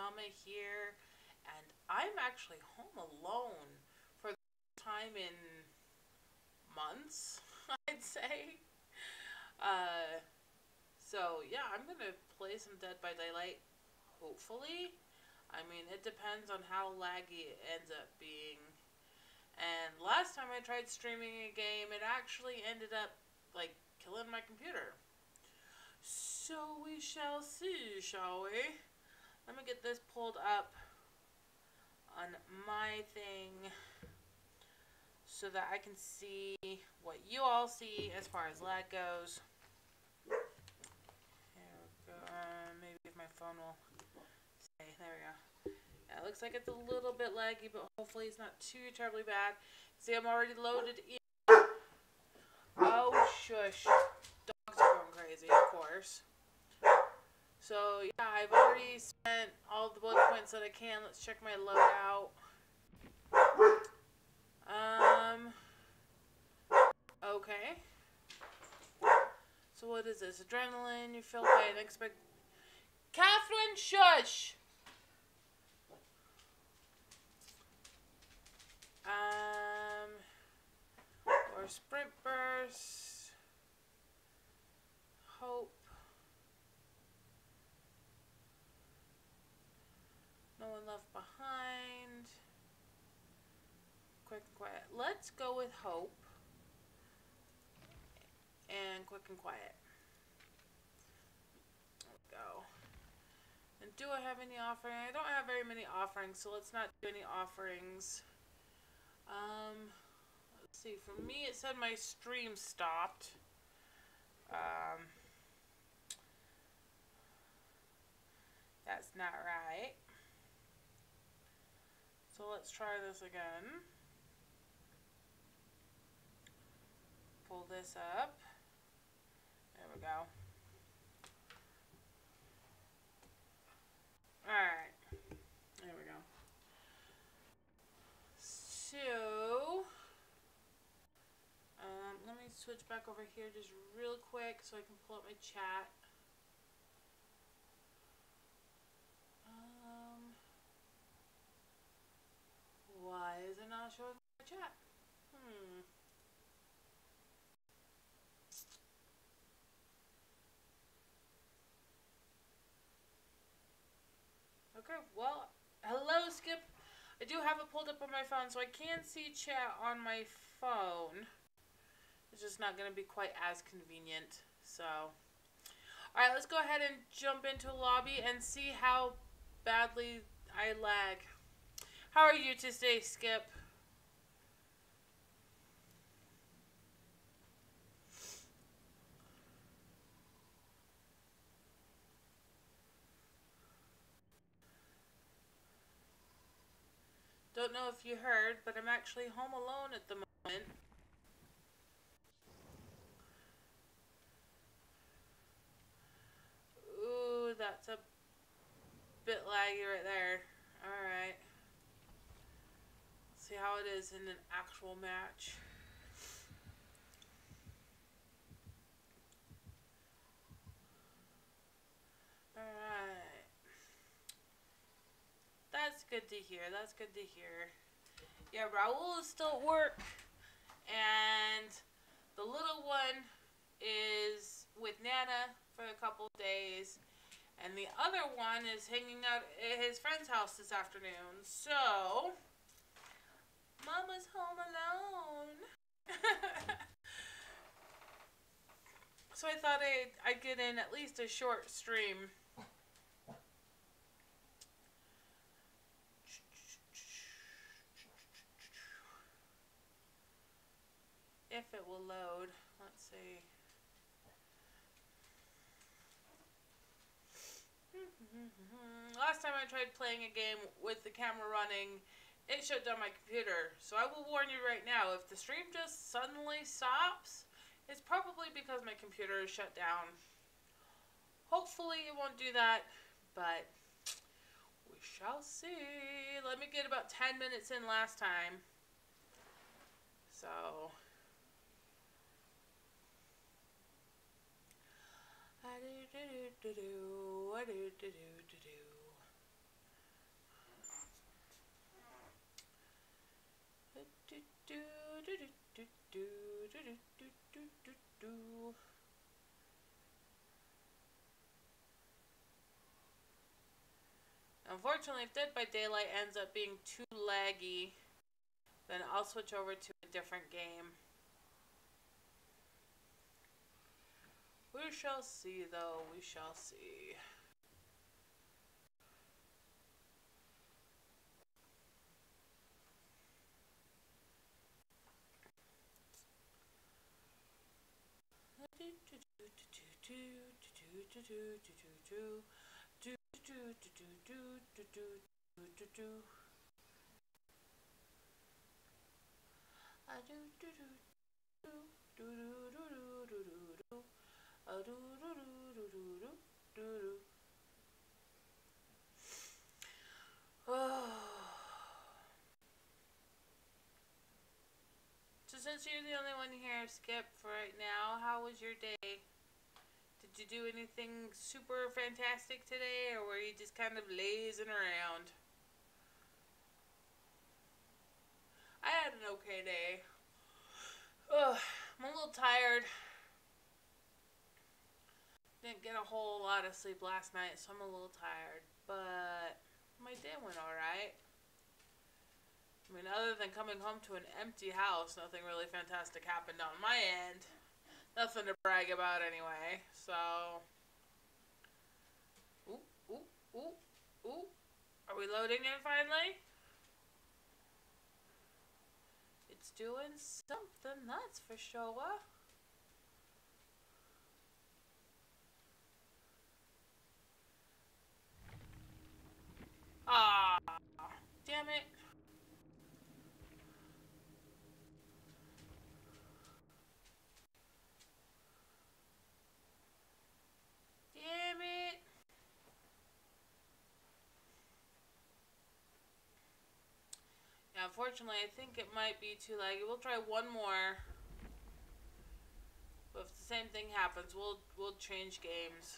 Mama here, and I'm actually home alone for the first time in months, I'd say. So yeah, I'm gonna play some Dead by Daylight, hopefully. I mean, it depends on how laggy it ends up being. And last time I tried streaming a game, it actually ended up, like, killing my computer. So we shall see, shall we? Let me get this pulled up on my thing so that I can see what you all see as far as lag goes. There we go. Maybe if my phone will say. There we go. Yeah, it looks like it's a little bit laggy, but hopefully it's not too terribly bad. See, I'm already loaded in. Oh, shush. Dogs are going crazy, of course. So, yeah, I've already spent all the bullet points that I can. Let's check my loadout. Okay. So what is this? Adrenaline, you feel pain, expect... Catherine, shush! Or sprint burst. Hope. No one left behind. Quick and quiet. Let's go with hope. And quick and quiet. There we go. And do I have any offering? I don't have very many offerings, so let's not do any offerings. Let's see. For me, it said my stream stopped. That's not right. So let's try this again. Pull this up. There we go. Alright. There we go. So, let me switch back over here just real quick so I can pull up my chat. Why is it not showing my chat? Okay, well, hello, Skip. I do have it pulled up on my phone, so I can see chat on my phone. It's just not going to be quite as convenient, so... Alright, let's go ahead and jump into a lobby and see how badly I lag. How are you today, Skip? Don't know if you heard, but I'm actually home alone at the moment. Ooh, that's a bit laggy right there. Alright. Let's see how it is in an actual match. Alright. That's good to hear. That's good to hear. Yeah, Raul is still at work. And the little one is with Nana for a couple days. And the other one is hanging out at his friend's house this afternoon. So, Mama's home alone. So I thought I'd get in at least a short stream. If it will load. Let's see. Last time I tried playing a game with the camera running, it shut down my computer. So I will warn you right now, if the stream just suddenly stops, it's probably because my computer is shut down. Hopefully it won't do that, but we shall see. Let me get about 10 minutes in last time. So... Unfortunately, if Dead by Daylight ends up being too laggy, then I'll switch over to a different game. We shall see, though. We shall see. So since you're the only one here, Skip, for right now, how was your day? Did you do anything super fantastic today, or were you just kind of lazing around? I had an okay day. Ugh, I'm a little tired. Didn't get a whole lot of sleep last night, so I'm a little tired. But my day went alright. I mean, other than coming home to an empty house, nothing really fantastic happened on my end. Nothing to brag about anyway, so... Ooh, ooh, ooh, ooh. Are we loading in finally? It's doing something, that's for sure. Ah, damn it. Damn it. Yeah, unfortunately, I think it might be too laggy. We'll try one more. But if the same thing happens, we'll change games.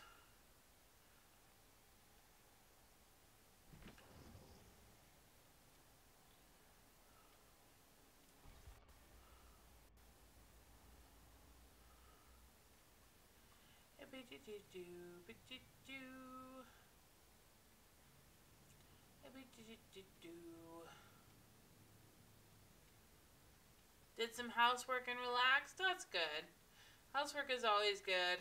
Did some housework and relax? That's good. Housework is always good.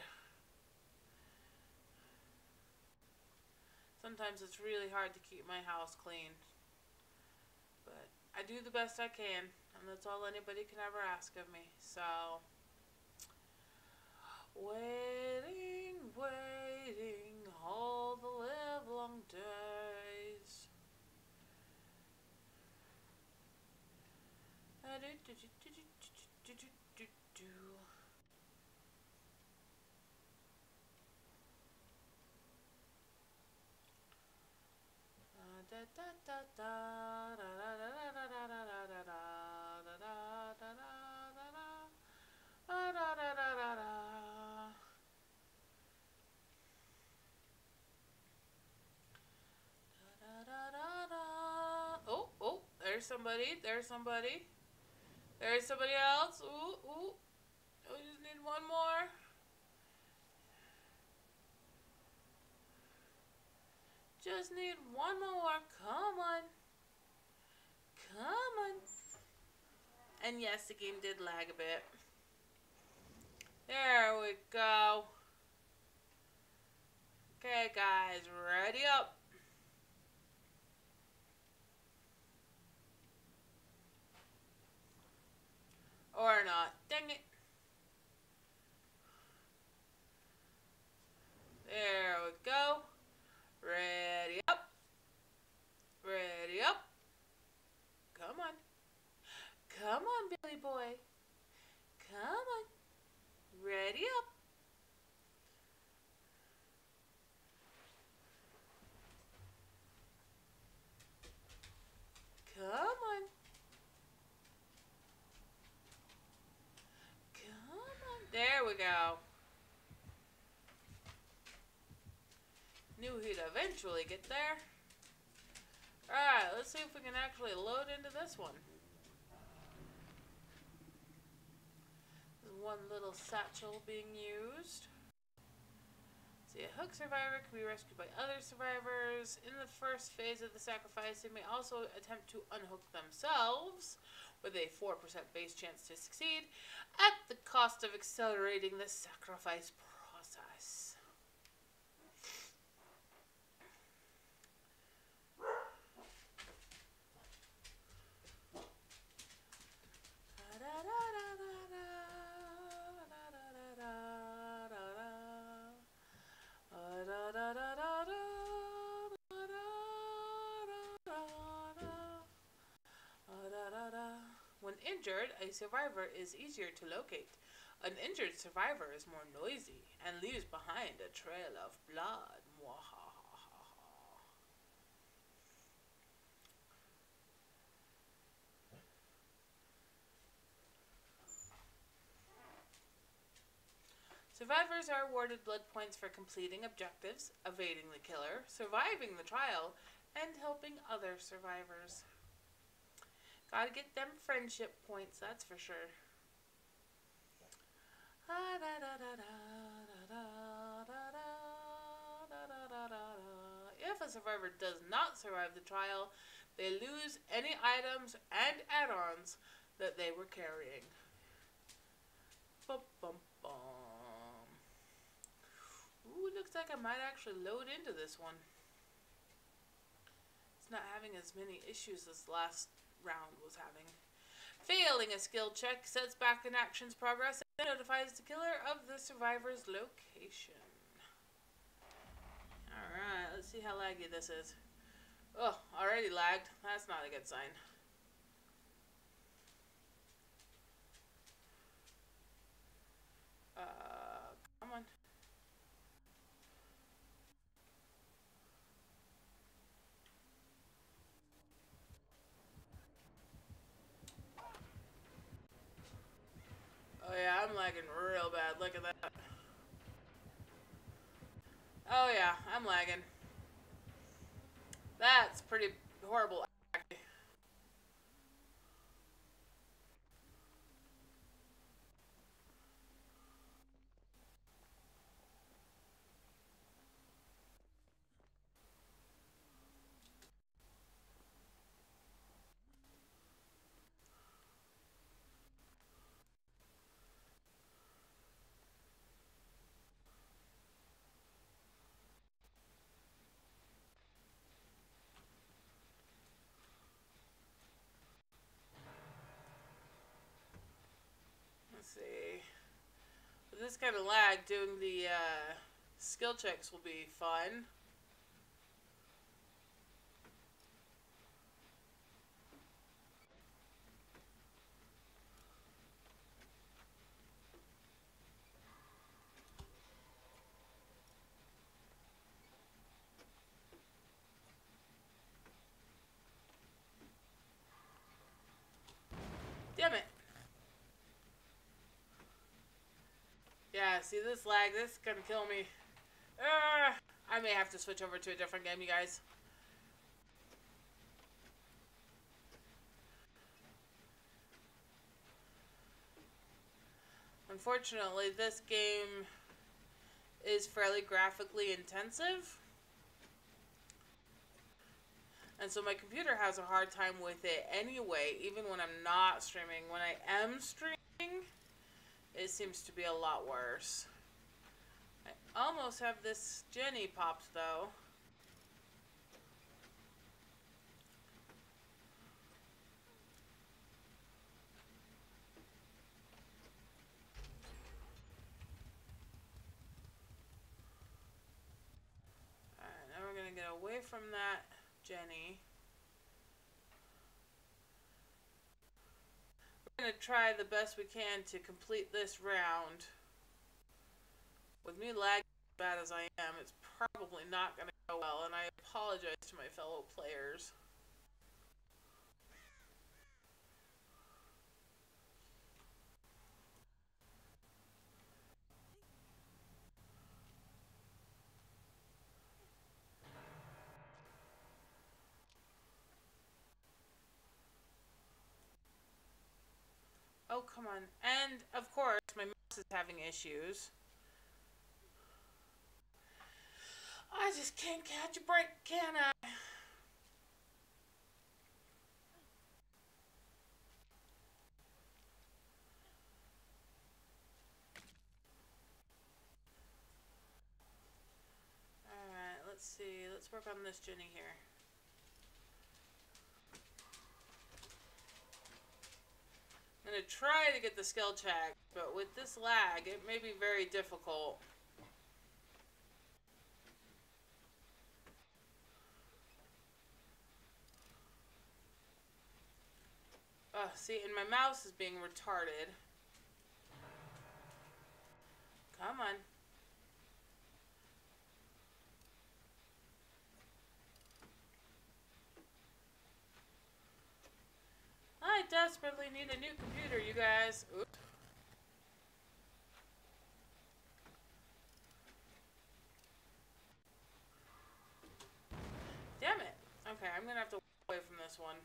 Sometimes it's really hard to keep my house clean. But I do the best I can, and that's all anybody can ever ask of me. So, waiting, waiting, all the livelong days. Oh, oh, there's somebody, there's somebody. There's somebody else. Ooh, ooh. We just need one more. Just need one more. Come on. Come on. And yes, the game did lag a bit. There we go. Okay, guys, ready up. Or not. Dang it. There we go. Ready up. Ready up. Come on. Come on, Billy boy. Come on. Ready up. Come on. Come on. There we go. Knew he'd eventually get there. Alright, let's see if we can actually load into this one. one little satchel being used. See, a hook survivor can be rescued by other survivors. In the first phase of the sacrifice, they may also attempt to unhook themselves with a 4% base chance to succeed at the cost of accelerating the sacrifice process. When injured, a survivor is easier to locate. An injured survivor is more noisy and leaves behind a trail of blood. Survivors are awarded blood points for completing objectives, evading the killer, surviving the trial, and helping other survivors. Gotta get them friendship points, that's for sure. If a survivor does not survive the trial, they lose any items and add-ons that they were carrying. Bum, bum, bum. Ooh, looks like I might actually load into this one. It's not having as many issues as last round was having. Failing a skill check sets back an action's progress and notifies the killer of the survivor's location. Alright, let's see how laggy this is. Oh, already lagged. That's not a good sign. Come on. Oh yeah, I'm lagging real bad. Look at that. Oh yeah, I'm lagging. That's pretty horrible. Let's see. With this kind of lag, doing the skill checks will be fun. Damn it. Yeah, see this lag, this is gonna kill me. I may have to switch over to a different game, you guys. Unfortunately, this game is fairly graphically intensive. And so my computer has a hard time with it anyway, even when I'm not streaming. When I am streaming, it seems to be a lot worse. I almost have this Jenny popped, though. Alright, now we're going to get away from that Jenny. We're going to try the best we can to complete this round. With me lagging as bad as I am, it's probably not going to go well, and I apologize to my fellow players. Oh, come on. And, of course, my mouse is having issues. I just can't catch a break, can I? Alright, let's see. Let's work on this Jenny here. I'm going to try to get the skill check, but with this lag, it may be very difficult. See, and my mouse is being retarded. Come on. I desperately need a new computer, you guys. Oops. Damn it. Okay, I'm gonna have to walk away from this one.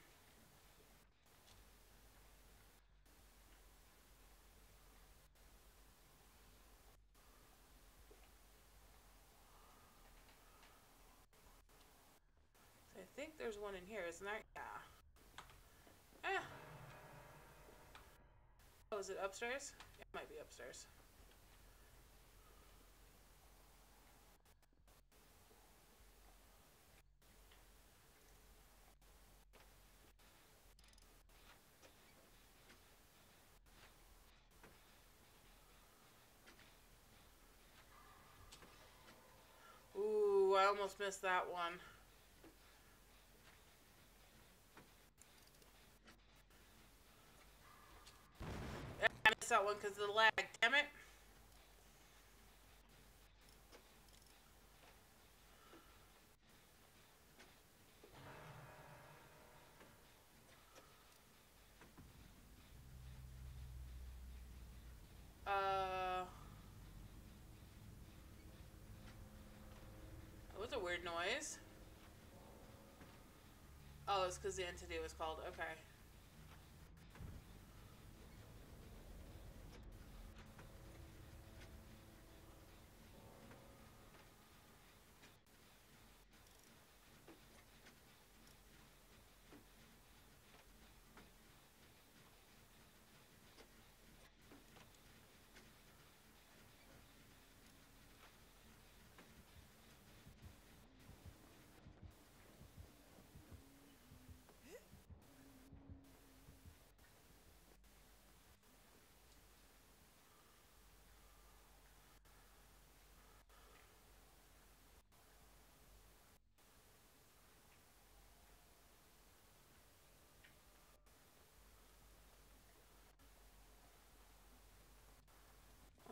I think there's one in here, isn't there? Yeah. Eh. Oh, is it upstairs? It might be upstairs. Ooh, I almost missed that one. I missed that one because of the lag. Damn it. It was a weird noise. Oh, it's because the entity was called. Okay.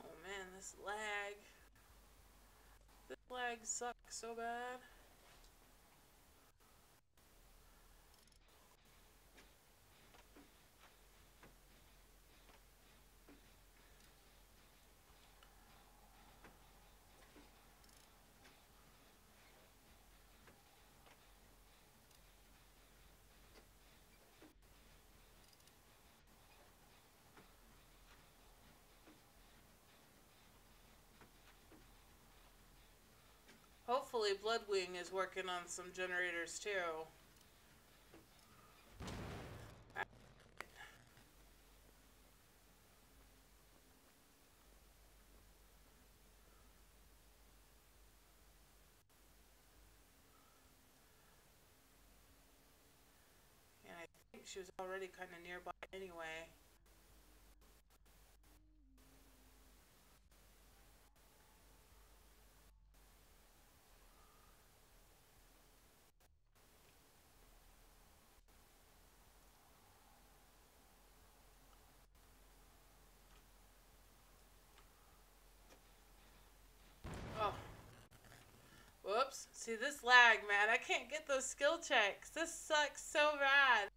Oh man, this lag. This lag sucks so bad. Hopefully Bloodwing is working on some generators too. And I think she was already kind of nearby anyway. Oh. Whoops. See this lag, man. I can't get those skill checks. This sucks so bad.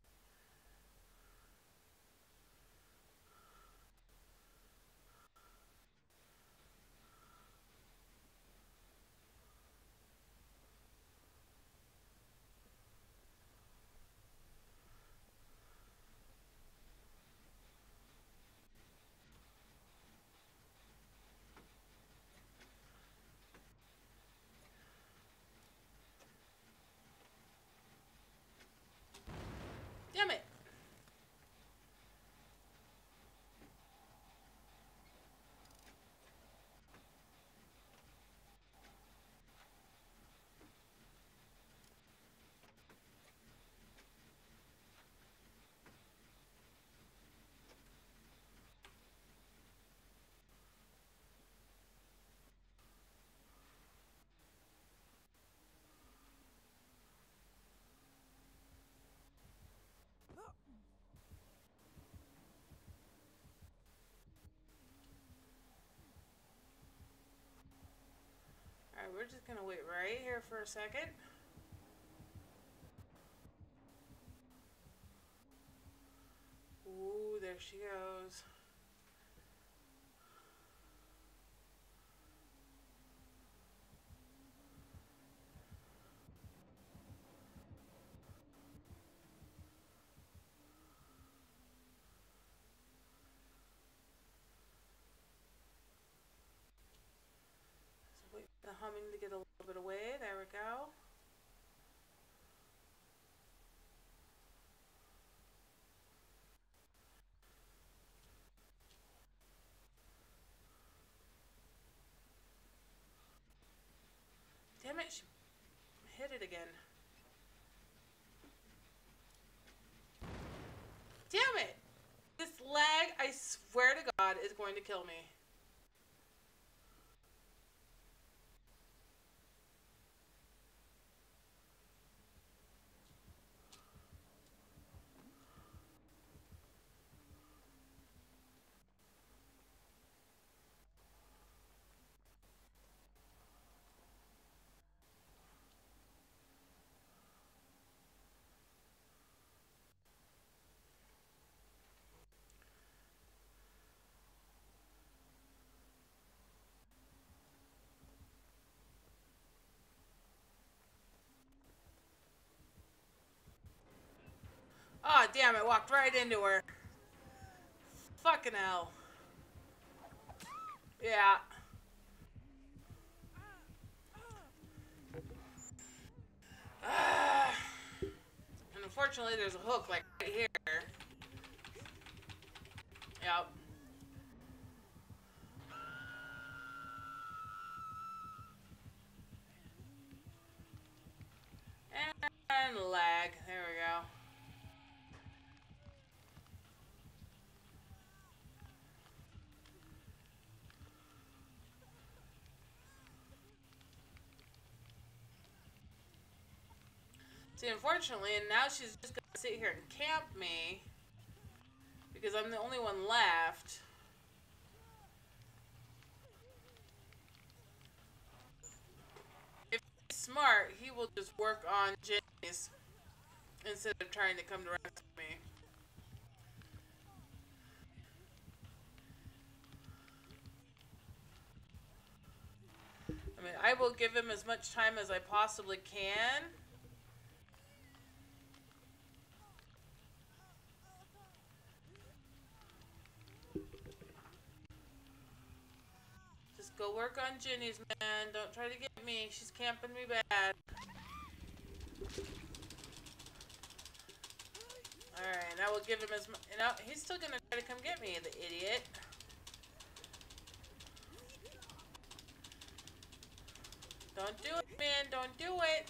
we're just gonna wait right here for a second. Ooh, there she goes. So wait for the humming to get a little bit away. There we go. Damn it, she hit it again. Damn it! This lag, I swear to God, is going to kill me. Oh, damn it, walked right into her. Fucking hell. Yeah. And unfortunately, there's a hook, like, right here. Yep. And lag. There we go. See, unfortunately, and now she's just gonna sit here and camp me because I'm the only one left. If he's smart, he will just work on Jenny's instead of trying to come to rescue me. I mean, I will give him as much time as I possibly can. Just go work on Jenny's, man. Don't try to get me. She's camping me bad. Alright, I will give him as much. You know, he's still gonna try to come get me, the idiot. Don't do it, man. Don't do it.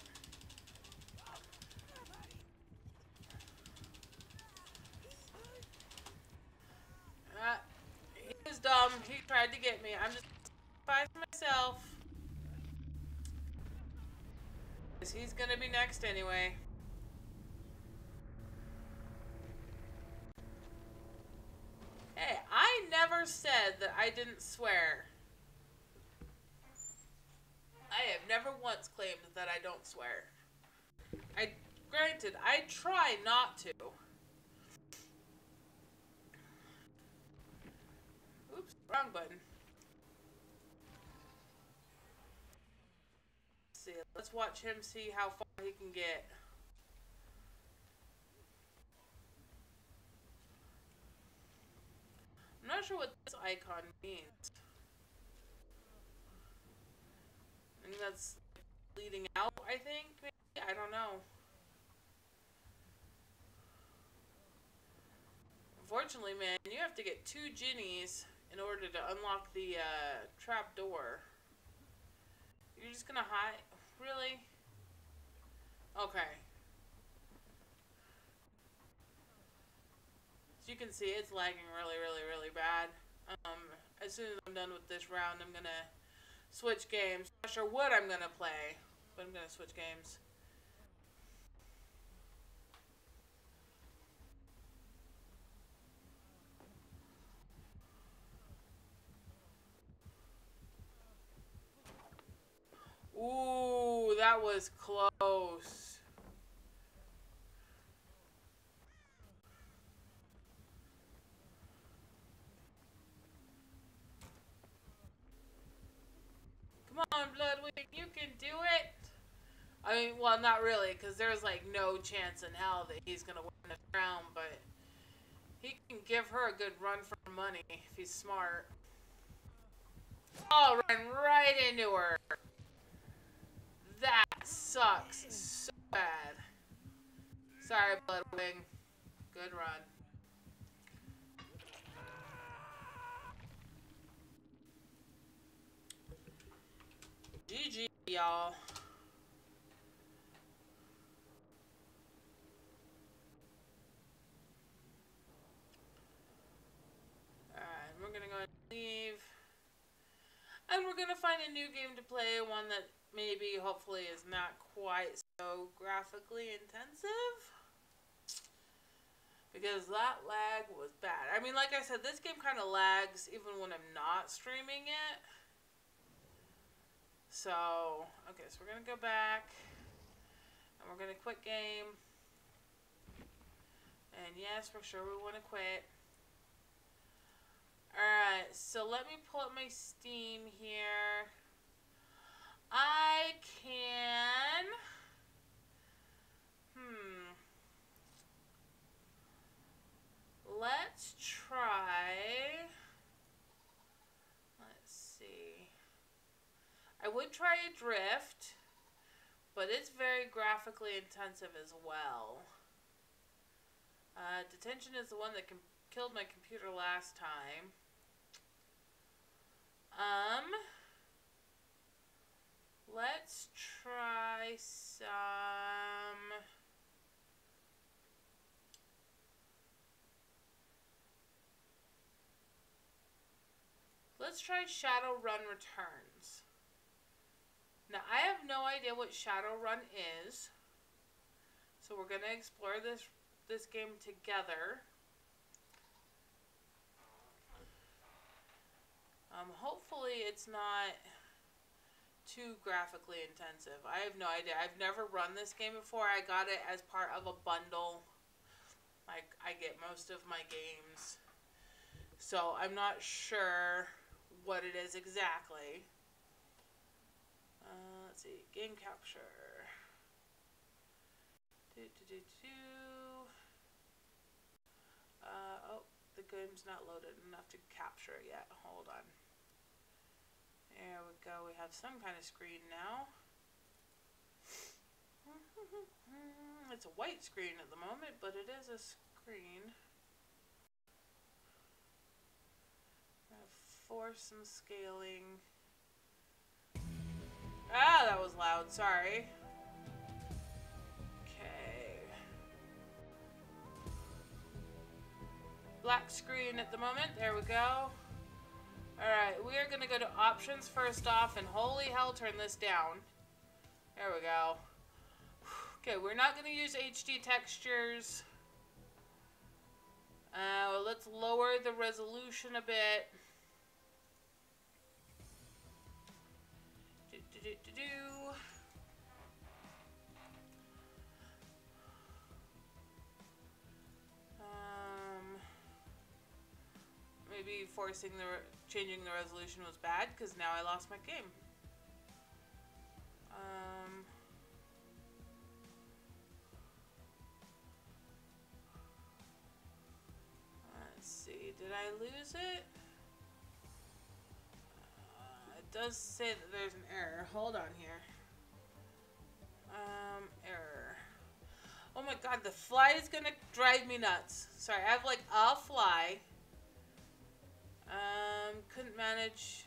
He was dumb. He tried to get me. I'm just fighting myself. Because he's gonna be next anyway. Hey, I never said that I didn't swear. I have never once claimed that I don't swear. Granted, I try not to. Oops, wrong button. Let's see, let's watch him see how far he can get. I'm not sure what this icon means. I think that's leading out, I think, maybe? I don't know. Unfortunately, man, you have to get 2 Ginnies in order to unlock the trap door. You're just gonna hide? Really? Okay. As you can see, it's lagging really, really, really bad. As soon as I'm done with this round, I'm gonna switch games. Not sure what I'm gonna play, but I'm gonna switch games. that was close. Come on, Bloodwing, you can do it. I mean, well, not really, because there's like no chance in hell that he's gonna win this round, but he can give her a good run for money if he's smart. Oh, ran right into her. That sucks so bad. Sorry, Bloodwing. Good run. GG, y'all. Alright, we're gonna go ahead and leave. And we're gonna find a new game to play, one that maybe, hopefully, is not quite so graphically intensive. Because that lag was bad. I mean, like I said, this game kind of lags even when I'm not streaming it. So, okay, so we're gonna go back. And we're gonna quit game. And yes, for sure we wanna quit. Alright, so let me pull up my Steam here. I can... Let's try... Let's see. I would try Adrift, but it's very graphically intensive as well. Detention is the one that killed my computer last time. Let's try some... Let's try Shadowrun Returns. Now, I have no idea what Shadowrun is, so we're going to explore this game together. Hopefully it's not too graphically intensive. I have no idea. I've never run this game before. I got it as part of a bundle. Like, I get most of my games. So, I'm not sure what it is exactly. Let's see. Game capture. Oh, the game's not loaded enough to capture it yet. Hold on. There we go. We have some kind of screen now. It's a white screen at the moment, but it is a screen. Force some scaling. Ah, that was loud. Sorry. Okay. Black screen at the moment. There we go. Alright, we are going to go to options first off, and holy hell, turn this down. There we go. Okay, we're not going to use HD textures. Let's lower the resolution a bit. Maybe changing the resolution was bad, because now I lost my game. Let's see, did I lose it? It does say that there's an error. Hold on here. Error. Oh my god, the fly is gonna drive me nuts. Sorry, I have like a fly. Couldn't manage.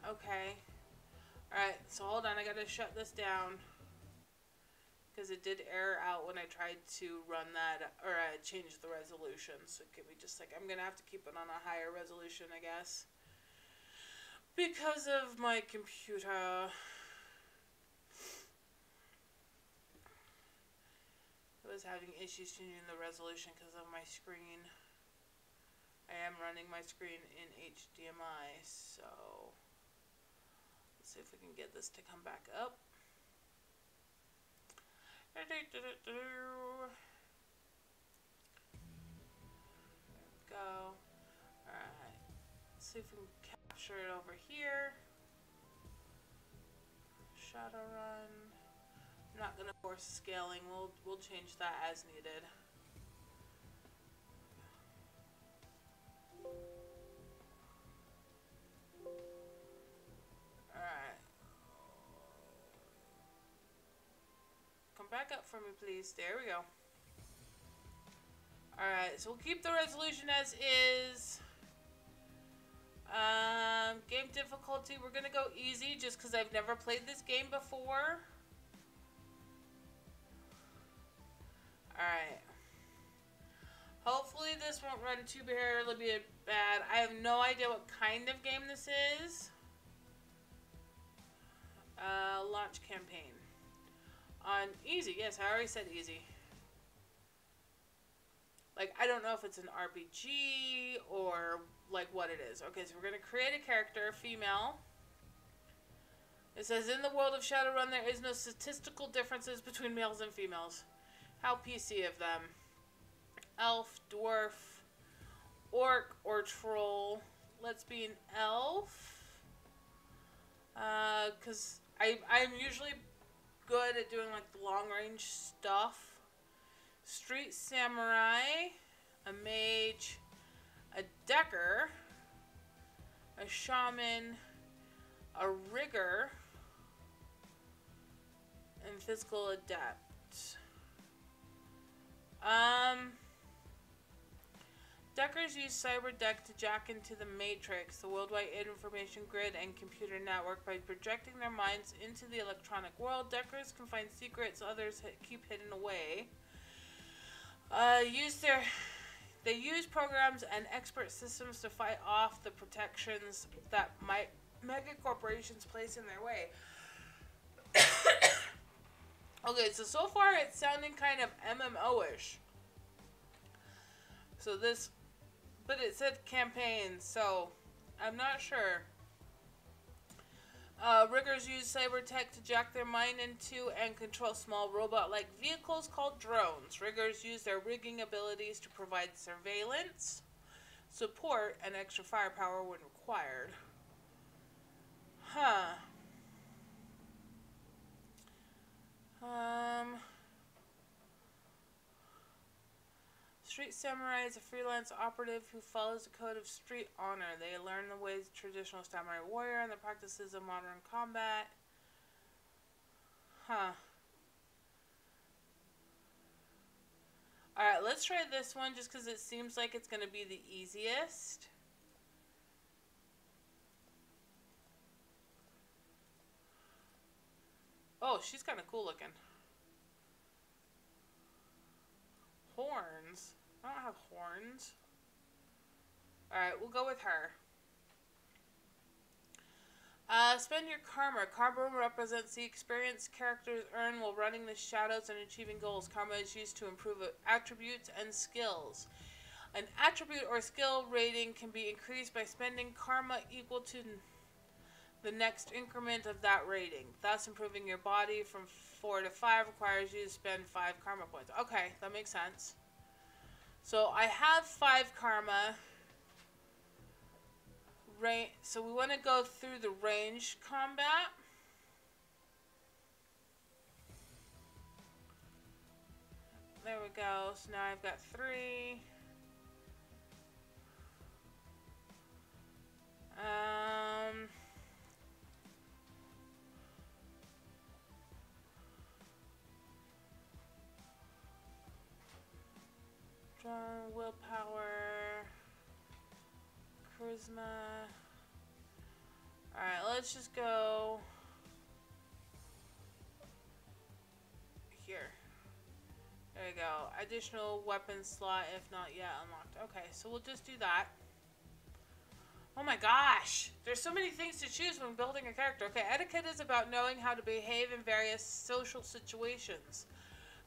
Okay. Alright, so hold on, I gotta shut this down. Because it did error out when I tried to run that, or change the resolution. So give me just a second. I'm gonna have to keep it on a higher resolution, I guess. Because of my computer. I was having issues changing the resolution because of my screen. I am running my screen in HDMI, so see if we can get this to come back up. There we go. Alright. Let's see if we can capture it over here. Shadowrun. I'm not gonna force scaling. We'll change that as needed. Alright. Come back up for me, please. There we go. Alright, so we'll keep the resolution as is. Game difficulty, we're gonna go easy just because I've never played this game before. Alright. Hopefully this won't run too terribly bad. I have no idea what kind of game this is. Launch campaign. On easy, yes, I already said easy. Like, I don't know if it's an RPG or, like, what it is. Okay, so we're going to create a character, female. It says, in the world of Shadowrun, there is no statistical differences between males and females. How PC of them. Elf, dwarf, orc, or troll. Let's be an elf. Because I'm usually good at doing, like, the long-range stuff. Street samurai, a mage, a decker, a shaman, a rigger, and physical adept. Deckers use CyberDeck to jack into the Matrix, the worldwide information grid and computer network, by projecting their minds into the electronic world. Deckers can find secrets others keep hidden away. They use programs and expert systems to fight off the protections that mega corporations place in their way. Okay, so far it's sounding kind of MMO-ish. So this, but it said campaign, so I'm not sure. Riggers use cybertech to jack their mind into and control small robot-like vehicles called drones. Riggers use their rigging abilities to provide surveillance, support, and extra firepower when required. Huh. Street samurai is a freelance operative who follows the code of street honor. They learn the ways of traditional samurai warrior and the practices of modern combat. Huh. Alright, let's try this one just because it seems like it's going to be the easiest. Oh, she's kind of cool looking. Horns? I don't have horns. Alright, we'll go with her. Spend your karma. Karma represents the experience characters earn while running the shadows and achieving goals. Karma is used to improve attributes and skills. An attribute or skill rating can be increased by spending karma equal to the next increment of that rating. Thus, improving your body from 4 to 5 requires you to spend 5 karma points. Okay, that makes sense. So I have 5 karma. So we want to go through the ranged combat. There we go. So now I've got 3. Willpower, charisma. Alright, let's just go here. There we go. Additional weapon slot, if not yet unlocked. Okay, so we'll just do that. Oh my gosh! There's so many things to choose when building a character. Okay, etiquette is about knowing how to behave in various social situations.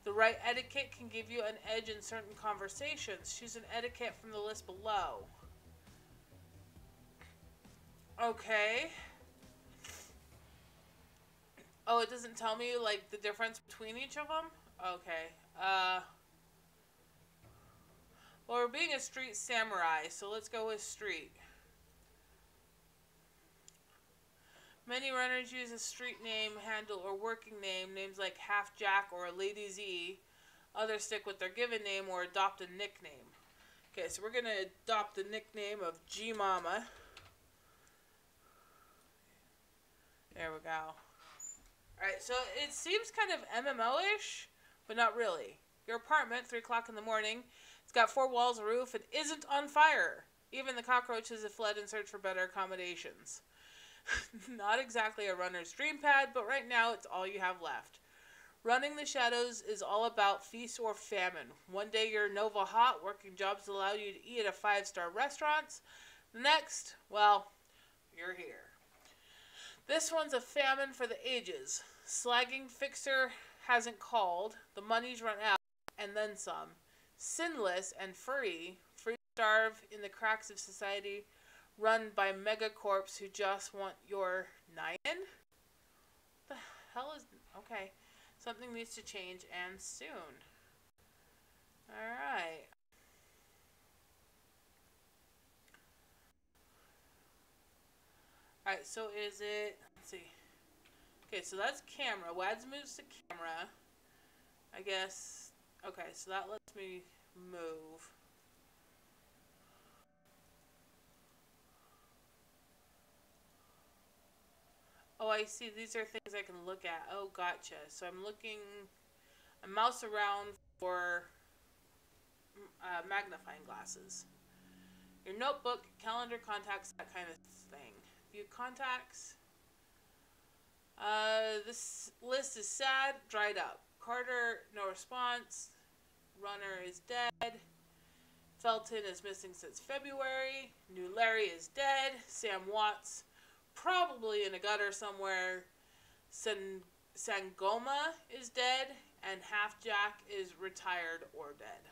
The right etiquette can give you an edge in certain conversations. Choose an etiquette from the list below. Okay. Oh, it doesn't tell me, like, the difference between each of them? Okay. Well, we're being a street samurai, so let's go with street. Many runners use a street name, handle, or working name, names like Half Jack or Lady Z. Others stick with their given name or adopt a nickname. Okay, so we're going to adopt the nickname of G-Mama. There we go. Alright, so it seems kind of MMO-ish, but not really. Your apartment, 3 o'clock in the morning, it's got 4 walls, a roof, and isn't on fire. Even the cockroaches have fled in search for better accommodations. Not exactly a runner's dream pad, but right now it's all you have left. Running the shadows is all about feast or famine. One day you're Nova Hot, working jobs allow you to eat at a 5-star restaurant. The next, well, you're here. This one's a famine for the ages. Slagging fixer hasn't called, the money's run out, and then some. Sinless and free starve in the cracks of society, run by megacorps who just want your nine. What the hell is... Okay. Something needs to change, and soon. Alright. Alright, so is it... Let's see. Okay, so that's camera. WADS moves to camera. I guess... Okay, so that lets me move. Oh, I see. These are things I can look at. Oh, gotcha. So I'm looking... I mouse around for magnifying glasses. Your notebook, calendar, contacts, that kind of thing. View contacts. This list is sad, dried up. Carter, no response. Runner is dead. Felton is missing since February. New Larry is dead. Sam Watts, probably in a gutter somewhere. Sangoma is dead. And Half Jack is retired or dead.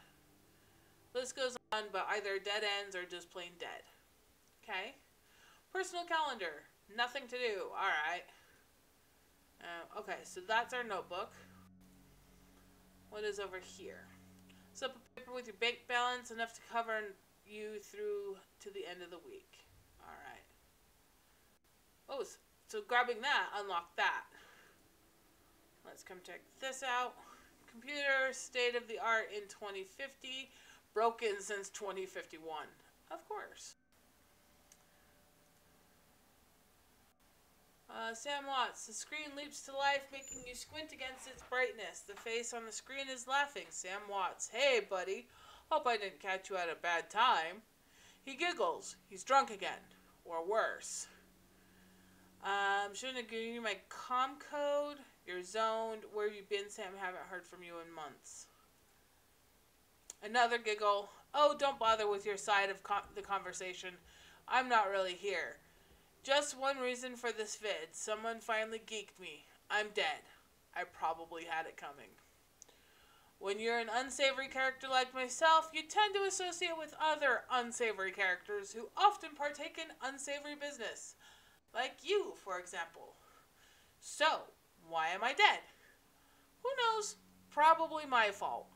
List goes on, but either dead ends or just plain dead. Okay. Personal calendar. Nothing to do. Alright. Okay, so that's our notebook. What is over here? Slip of paper with your bank balance, enough to cover you through to the end of the week. Alright. Oh, so grabbing that unlocked that. Let's come check this out. Computer, state of the art in 2050. Broken since 2051. Of course. Sam Watts. The screen leaps to life, making you squint against its brightness. The face on the screen is laughing. Sam Watts. Hey, buddy. Hope I didn't catch you at a bad time. He giggles. He's drunk again. Or worse. Shouldn't have given you my comm code. You're zoned. Where have you been, Sam? Haven't heard from you in months. Another giggle. Oh, don't bother with your side of the conversation. I'm not really here. Just one reason for this vid. Someone finally geeked me. I'm dead. I probably had it coming. When you're an unsavory character like myself, you tend to associate with other unsavory characters who often partake in unsavory business. Like you, for example. So, why am I dead? Who knows? Probably my fault.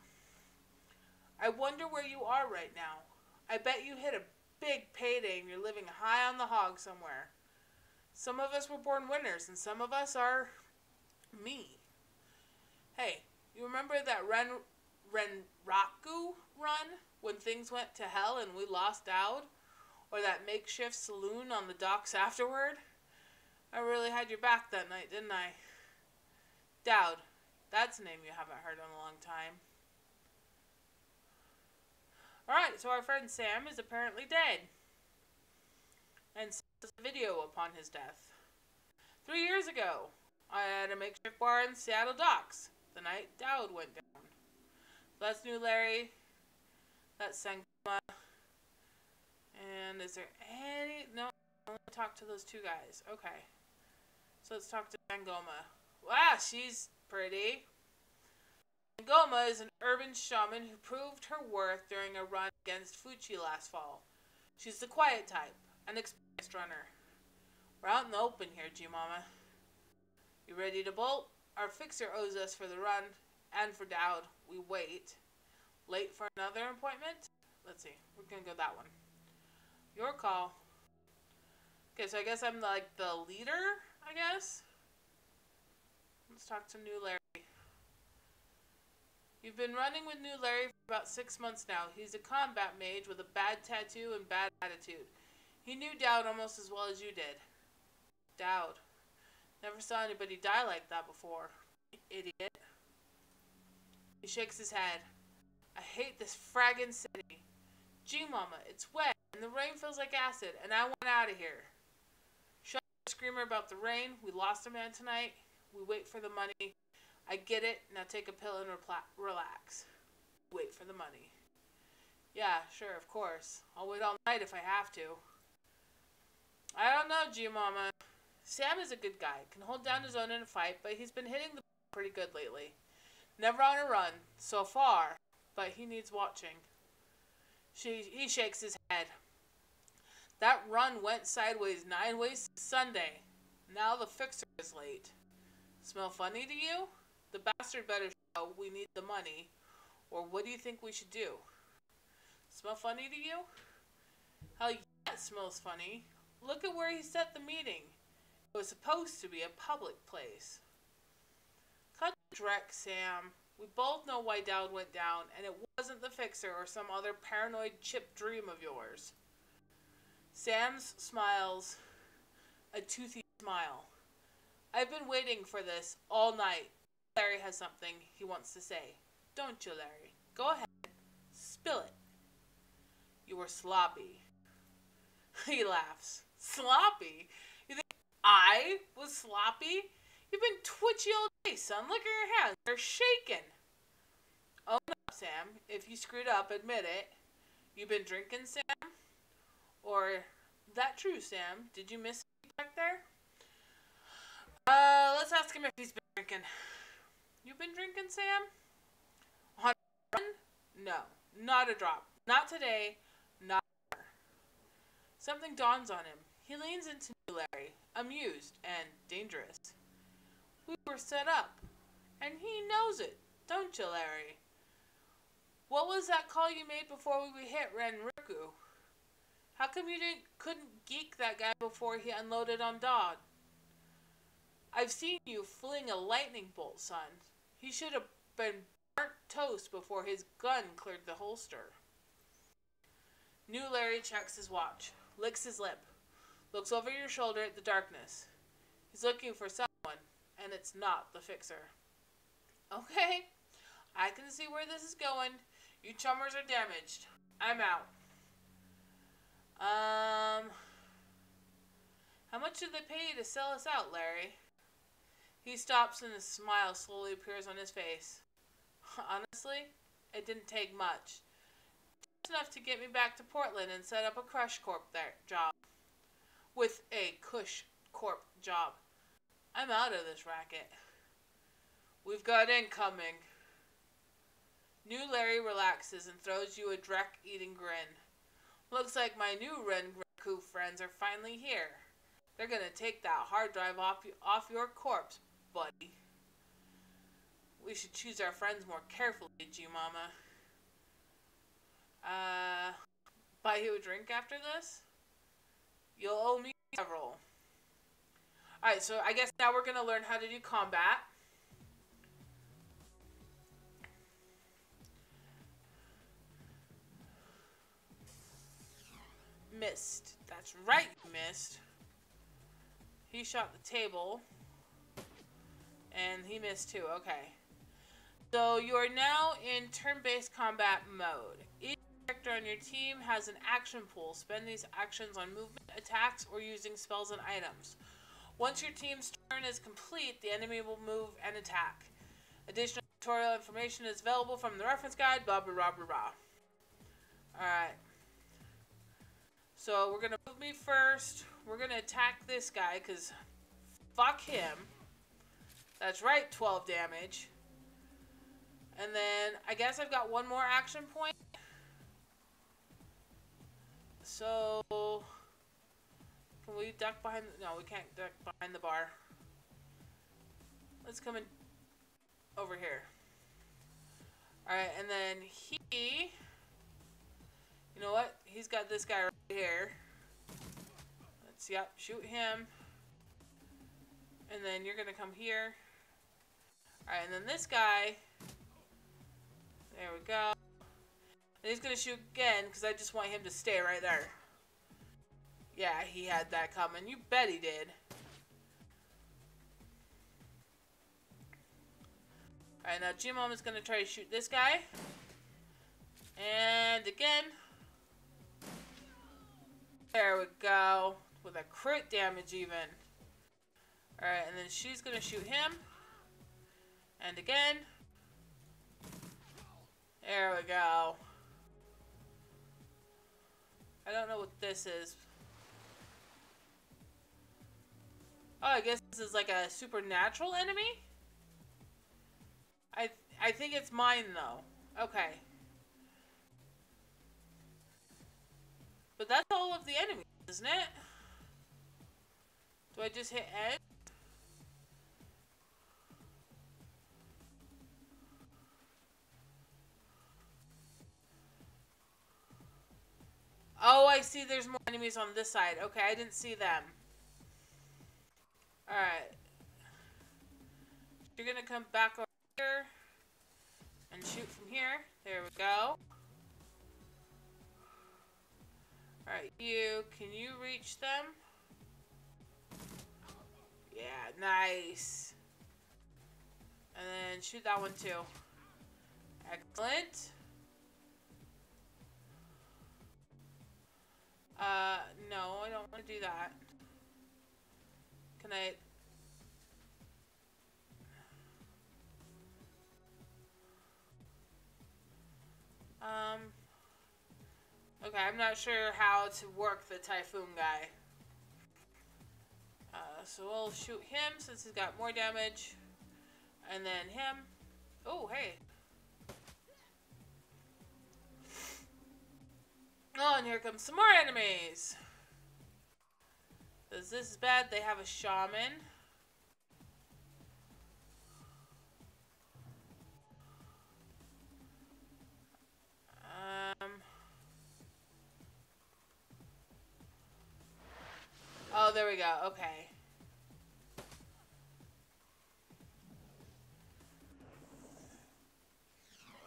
I wonder where you are right now. I bet you hit a big payday and you're living high on the hog somewhere. Some of us were born winners, and some of us are me. Hey, you remember that Renraku run when things went to hell and we lost Dowd? Or that makeshift saloon on the docks afterward? I really had your back that night, didn't I? Dowd. That's a name you haven't heard in a long time. Alright, so our friend Sam is apparently dead. And sent us a video upon his death. 3 years ago, I had a makeshift bar in Seattle docks. The night Dowd went down. So that's New Larry. That's Sangoma. And is there any... No, I want to talk to those two guys. Okay. So let's talk to Sangoma. Wow, she's pretty. Sangoma is an urban shaman who proved her worth during a run against Fuchi last fall. She's the quiet type, an experienced runner. We're out in the open here, G-Mama. You ready to bolt? Our fixer owes us for the run and for Dowd. We wait. Late for another appointment? Let's see. We're going to go that one. Your call. Okay, so I guess I'm like the leader, I guess. Let's talk to New Larry. You've been running with New Larry for about 6 months now. He's a combat mage with a bad tattoo and bad attitude. He knew Dowd almost as well as you did. Dowd. Never saw anybody die like that before. Idiot. He shakes his head. I hate this fraggin' city. Gee, Mama, it's wet, and the rain feels like acid, and I want out of here. Shut up, screamer about the rain. We lost a man tonight. We wait for the money. I get it. Now take a pill and relax. Wait for the money. Yeah, sure, of course. I'll wait all night if I have to. I don't know, G Mama. Sam is a good guy, can hold down his own in a fight, but he's been hitting the pretty good lately. Never on a run, so far, but he needs watching. He shakes his head. That run went sideways 9 ways Sunday. Now the fixer is late. Smell funny to you? The bastard better show we need the money, or what do you think we should do? Smell funny to you? Hell yeah, it smells funny. Look at where he set the meeting. It was supposed to be a public place. Cut the dreck, Sam. We both know why Dowd went down, and it wasn't the fixer or some other paranoid chip dream of yours. Sam smiles a toothy smile. I've been waiting for this all night. Larry has something he wants to say. Don't you, Larry? Go ahead. Spill it. You were sloppy. He laughs. Sloppy? You think I was sloppy? You've been twitchy all day, son. Look at your hands. They're shaking. Own up, Sam. If you screwed up, admit it. You been drinking, Sam? Or, that true, Sam? Did you miss me back there? Let's ask him if he's been drinking. You been drinking, Sam? On a run? No. Not a drop. Not today. Not ever. Something dawns on him. He leans into Larry, amused and dangerous. We were set up, and he knows it, don't you, Larry? What was that call you made before we hit Renriku? How come you couldn't geek that guy before he unloaded on Dodd? I've seen you fling a lightning bolt, son. He should have been burnt toast before his gun cleared the holster. New Larry checks his watch, licks his lip, looks over your shoulder at the darkness. He's looking for someone, and it's not the fixer. Okay, I can see where this is going. You chummers are damaged. I'm out. How much did they pay you to sell us out, Larry? He stops and a smile slowly appears on his face. Honestly, it didn't take much. Just enough to get me back to Portland and set up a Crush Corp job. With a Cush Corp job. I'm out of this racket. We've got incoming. New Larry relaxes and throws you a dreck-eating grin. Looks like my new Renriku friends are finally here. They're gonna take that hard drive off your corpse, buddy. We should choose our friends more carefully, G-Mama. Buy you a drink after this? You'll owe me several. Alright, so I guess now we're gonna learn how to do combat. Missed. That's right, missed. He shot the table. And he missed too. Okay. So you are now in turn-based combat mode. Each character on your team has an action pool. Spend these actions on movement, attacks, or using spells and items. Once your team's turn is complete, the enemy will move and attack. Additional tutorial information is available from the reference guide, blah blah blah blah blah. Alright. So we're gonna move me first. We're gonna attack this guy, because fuck him. That's right, 12 damage. And then I guess I've got one more action point. So can we duck behind? No, we can't duck behind the bar. let's come in over here. Alright, and then he... You know what? He's got this guy right here. Let's, yep, shoot him. And then you're gonna come here. Alright, and then this guy... There we go. And he's gonna shoot again, because I just want him to stay right there. Yeah, he had that coming. You bet he did. Alright, now G-Mom is gonna try to shoot this guy. And again. There we go. With a crit damage even. Alright, and then she's gonna shoot him. And again. There we go. I don't know what this is. Oh, I guess this is like a supernatural enemy? I think it's mine though. Okay. But that's all of the enemies, isn't it? Do I just hit N? Oh, I see there's more enemies on this side. Okay, I didn't see them. Alright. You're gonna come back over here and shoot from here. There we go. Alright, can you reach them? Yeah, nice. And then shoot that one too. Excellent. No, I don't want to do that. Can I... Okay, I'm not sure how to work the Typhoon guy. So we'll shoot him since he's got more damage. And then him. Oh, hey. Oh, and here comes some more enemies. This is bad. They have a shaman. Oh, there we go. Okay.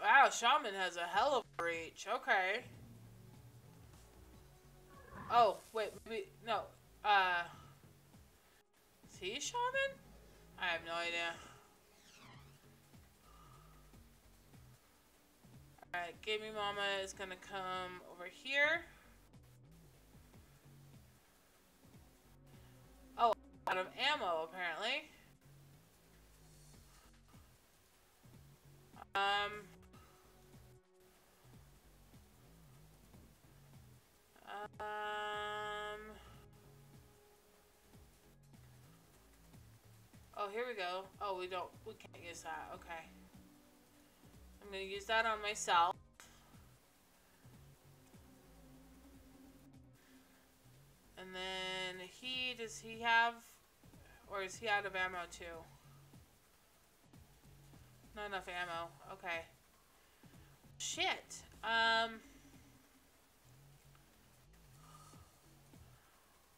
Wow, shaman has a hell of a reach. Okay. Oh, wait, maybe, no. Is he a shaman? I have no idea. Alright, Gamey Mama is gonna come over here. Oh, out of ammo, apparently. Oh, here we go. Oh, we can't use that. Okay. I'm gonna use that on myself. And then does he have, or is he out of ammo too? Not enough ammo. Okay. Shit.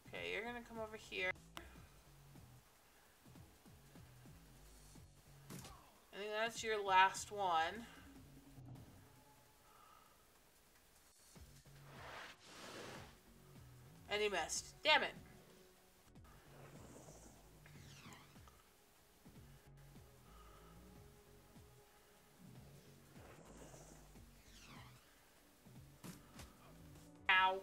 Okay, you're gonna come over here. I think that's your last one. And he missed. Damn it. Ow.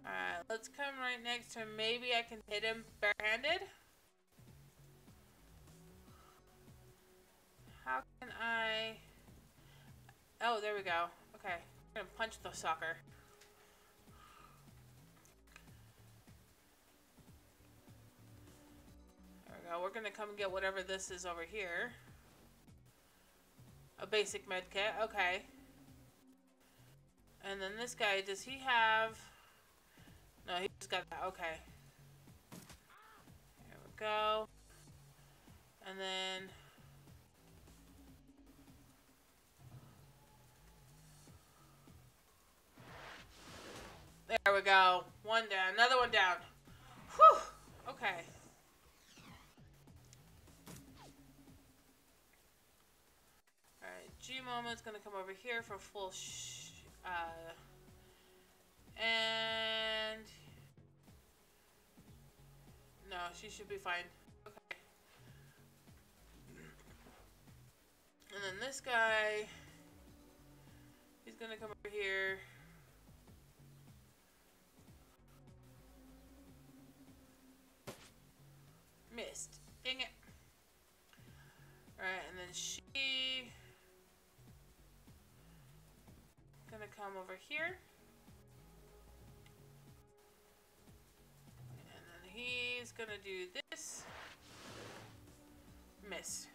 Alright, let's come right next to him. Maybe I can hit him barehanded. How can I... Oh, there we go. Okay. I'm gonna punch the sucker. There we go. We're gonna come and get whatever this is over here. A basic med kit. Okay. And then this guy, does he have... No, he just got that. Okay. There we go. And then... There we go. One down. Another one down. Whew. Okay. Alright. G-Moment's gonna come over here for full and... No, she should be fine. Okay. And then this guy... He's gonna come over here. Missed. Dang it. Alright, and then she... Gonna come over here. And then he's gonna do this. Missed.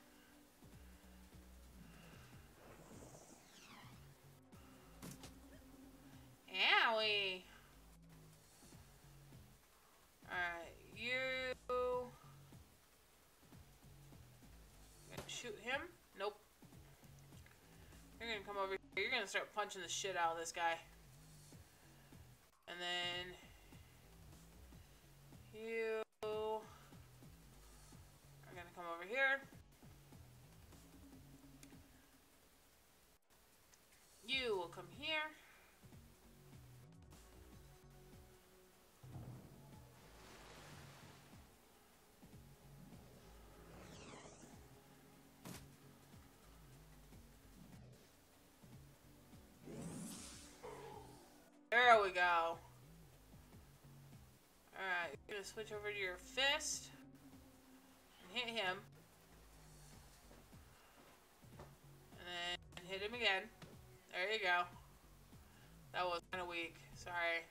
Owie. Alright, you... Gonna shoot him? Nope. You're gonna come over here. You're gonna start punching the shit out of this guy. And then... You... are gonna come over here. You will come here. There we go. Alright, you're gonna switch over to your fist and hit him. And then hit him again. There you go. That was kind of weak. Sorry.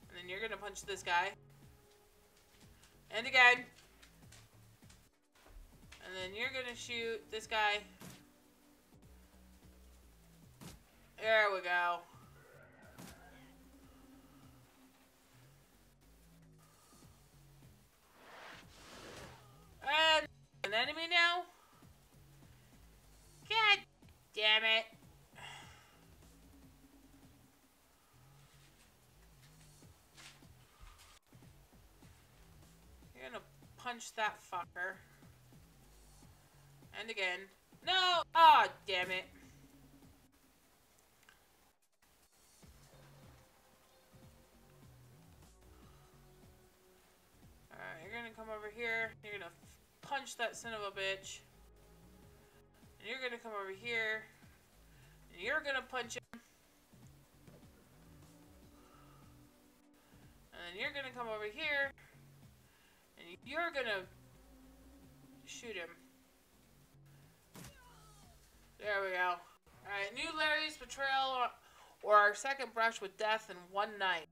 And then you're gonna punch this guy. And again. And then you're gonna shoot this guy. There we go. And an enemy now? God damn it. You're gonna punch that fucker. And again. No! Oh, damn it. Alright, you're gonna come over here. You're gonna punch that son of a bitch. And you're gonna come over here. And you're gonna punch him. And then you're gonna come over here. And you're gonna shoot him. There we go. Alright, new Larry's betrayal or our second brush with death in one night.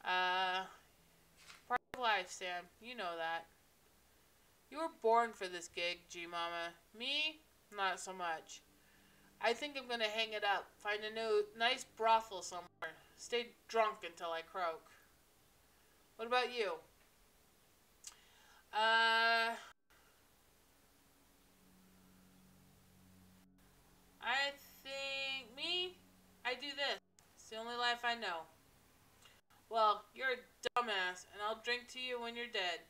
Part of life, Sam. You know that. You were born for this gig, G-Mama. Me? Not so much. I think I'm gonna hang it up. Find a new, nice brothel somewhere. Stay drunk until I croak. What about you? I think... Me? I do this. It's the only life I know. Well, you're a dumbass, and I'll drink to you when you're dead.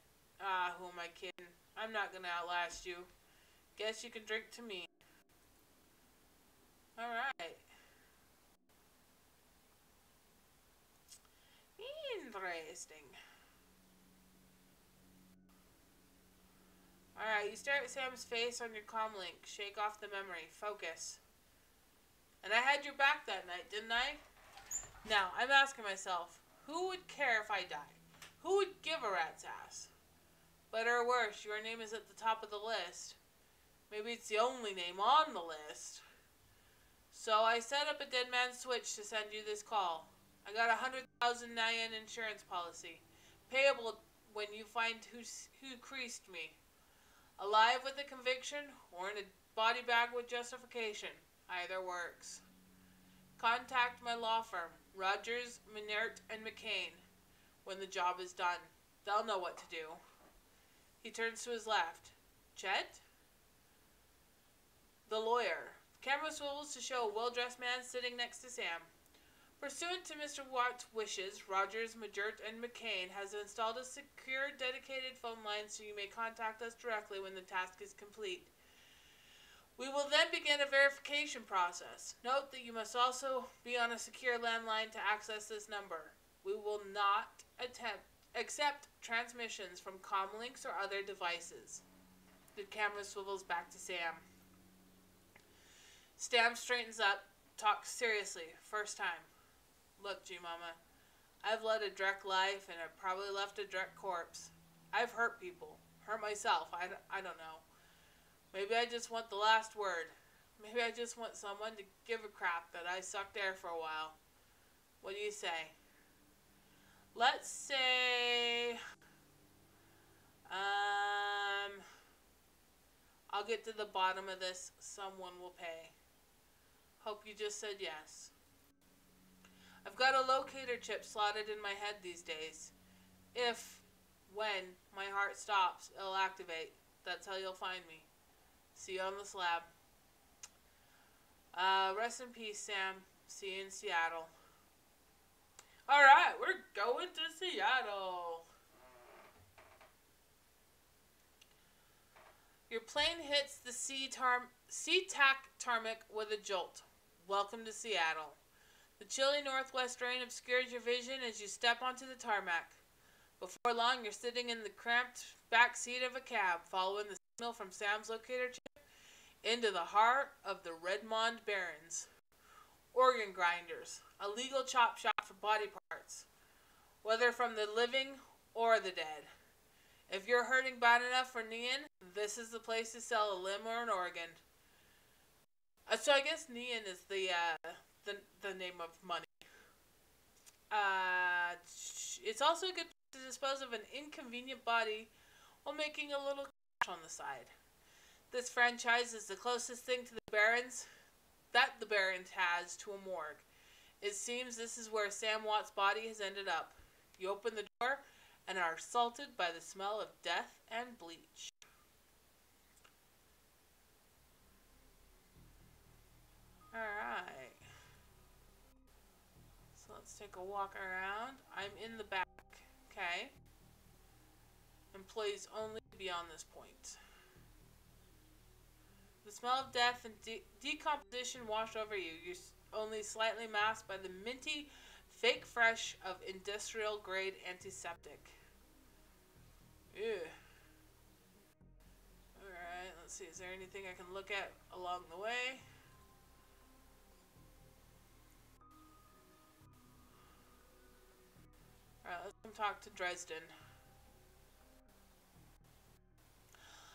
Ah, who am I kidding? I'm not gonna outlast you. Guess you can drink to me. Alright. Interesting. Alright, you stare at Sam's face on your comm link. Shake off the memory. Focus. And I had your back that night, didn't I? Now, I'm asking myself, who would care if I died? Who would give a rat's ass? Better or worse, your name is at the top of the list. Maybe it's the only name on the list. So I set up a dead man switch to send you this call. I got 100,000 Nyan insurance policy. Payable when you find who creased me. Alive with a conviction or in a body bag with justification. Either works. Contact my law firm. Rogers, Minert, and McCain. When the job is done, they'll know what to do. He turns to his left. Chet? The lawyer. The camera swivels to show a well-dressed man sitting next to Sam. Pursuant to Mr. Watt's wishes, Rogers, Majert, and McCain has installed a secure, dedicated phone line so you may contact us directly when the task is complete. We will then begin a verification process. Note that you must also be on a secure landline to access this number. We will not accept transmissions from comlinks or other devices. The camera swivels back to Sam. Sam straightens up, talks seriously, first time. Look, G-Mama, I've led a direct life and I've probably left a direct corpse. I've hurt people. Hurt myself. I don't know. Maybe I just want the last word. Maybe I just want someone to give a crap that I sucked air for a while. What do you say? Let's say... I'll get to the bottom of this. Someone will pay. Hope you just said yes. I've got a locator chip slotted in my head these days. When my heart stops, it'll activate. That's how you'll find me. See you on the slab. Rest in peace, Sam. See you in Seattle. Alright, we're going to Seattle. Your plane hits the SeaTac tarmac with a jolt. Welcome to Seattle. The chilly northwest rain obscures your vision as you step onto the tarmac. Before long, you're sitting in the cramped back seat of a cab, following the signal from Sam's locator chip into the heart of the Redmond Barrens. Organ grinders, a legal chop shop for body parts, whether from the living or the dead. If you're hurting bad enough for Neon, this is the place to sell a limb or an organ. So I guess Neon is the name of money. It's also a good place to dispose of an inconvenient body while making a little cash on the side. This franchise is the closest thing to the Barrens that the Barrens has to a morgue. It seems this is where Sam Watt's body has ended up. You open the door and are assaulted by the smell of death and bleach. Alright. So let's take a walk around. I'm in the back. Okay. Employees only beyond this point. The smell of death and decomposition wash over you. You're only slightly masked by the minty, fake fresh of industrial grade antiseptic. Ew. Alright, let's see. Is there anything I can look at along the way? Alright, let's come talk to Dresden.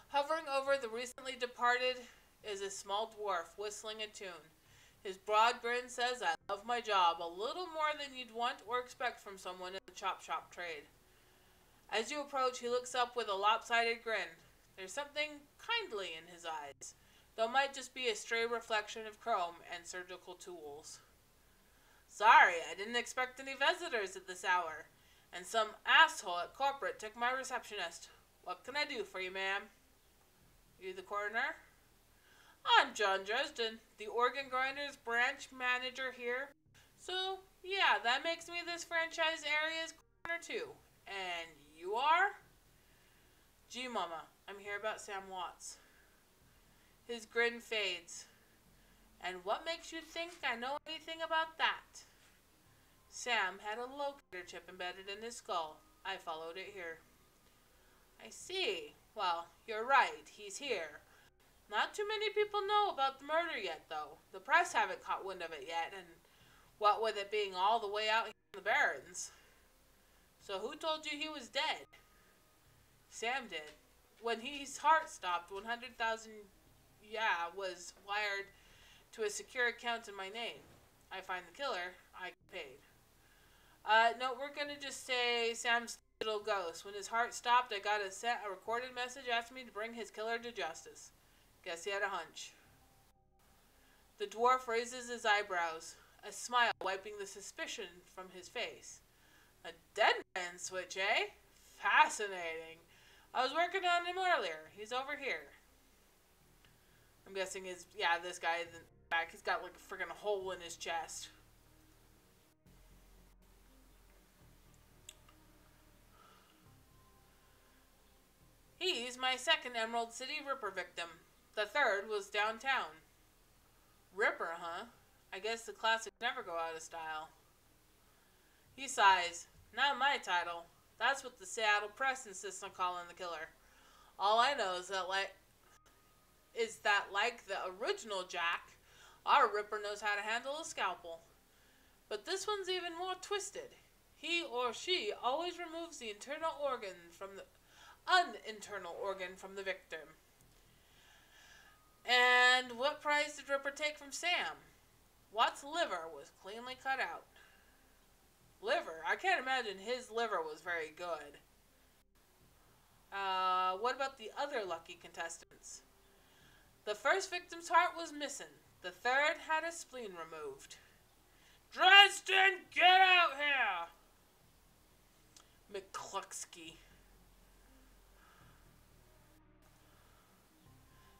Hovering over the recently departed is a small dwarf whistling a tune. His broad grin says, I love my job, a little more than you'd want or expect from someone in the chop shop trade. As you approach, he looks up with a lopsided grin. There's something kindly in his eyes, though it might just be a stray reflection of chrome and surgical tools. Sorry, I didn't expect any visitors at this hour, and some asshole at corporate took my receptionist. What can I do for you, ma'am? You the coroner? I'm John Dresden, the organ grinders branch manager here. So, yeah, that makes me this franchise area's coroner too. And you are? Gee, Mama, I'm here about Sam Watts. His grin fades. And what makes you think I know anything about that? Sam had a locator chip embedded in his skull. I followed it here. I see. Well, you're right. He's here. Not too many people know about the murder yet, though. The press haven't caught wind of it yet, and what with it being all the way out here in the Barrens. So who told you he was dead? Sam did. When his heart stopped, 100,000 was wired to a secure account in my name. I find the killer, I get paid. No, we're gonna just say Sam's little ghost. When his heart stopped, I got a recorded message asking me to bring his killer to justice. Guess he had a hunch. The dwarf raises his eyebrows. a smile wiping the suspicion from his face. A dead man switch, eh? Fascinating. I was working on him earlier. He's over here. I'm guessing this guy in the back. He's got like a freaking hole in his chest. He's my second Emerald City Ripper victim. The third was downtown. Ripper, huh? I guess the classics never go out of style. He sighs. Not my title. That's what the Seattle Press insists on calling the killer. All I know is that like the original Jack, our Ripper knows how to handle a scalpel. But this one's even more twisted. He or she always removes the unternal organ from the victim. And what prize did Ripper take from Sam? Watt's liver was cleanly cut out. Liver? I can't imagine his liver was very good. What about the other lucky contestants? The first victim's heart was missing. The third had a spleen removed. Dresden, get out here! McCluskey.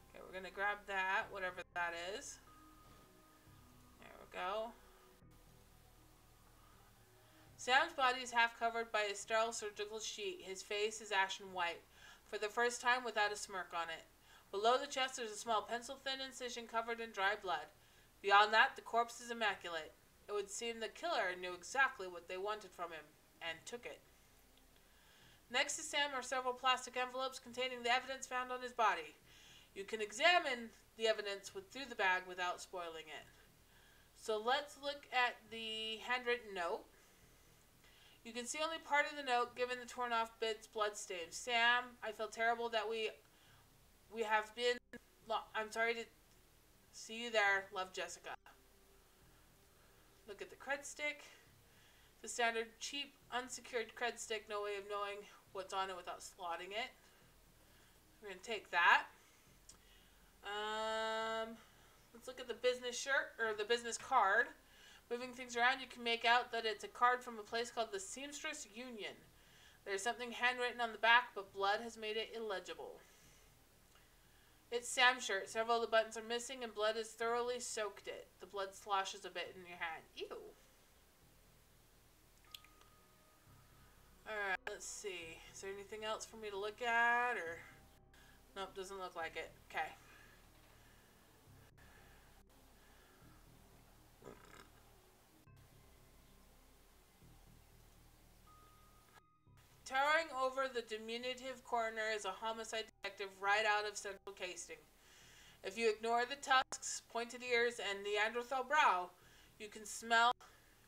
Okay, we're gonna grab that, whatever that is. There we go. Sam's body is half covered by a sterile surgical sheet. His face is ashen white, for the first time without a smirk on it. Below the chest there's a small pencil-thin incision covered in dry blood. Beyond that, the corpse is immaculate. It would seem the killer knew exactly what they wanted from him, and took it. Next to Sam are several plastic envelopes containing the evidence found on his body. You can examine the evidence through the bag without spoiling it. So let's look at the handwritten note. You can see only part of the note given the torn off bits, bloodstains. Sam, I feel terrible that we have been... I'm sorry to see you there. Love, Jessica. Look at the cred stick. The standard cheap, unsecured cred stick. No way of knowing what's on it without slotting it. We're going to take that. Let's look at the business shirt, or the business card. Moving things around, you can make out that it's a card from a place called the Seamstress Union. There's something handwritten on the back, but blood has made it illegible. It's Sam's shirt. Several of the buttons are missing, and blood has thoroughly soaked it. The blood sloshes a bit in your hand. Ew. Alright, let's see. Is there anything else for me to look at, or... Nope, doesn't look like it. Okay. Towering over the diminutive coroner is a homicide detective right out of Central Casting. If you ignore the tusks, pointed ears, and Neanderthal brow, you can smell...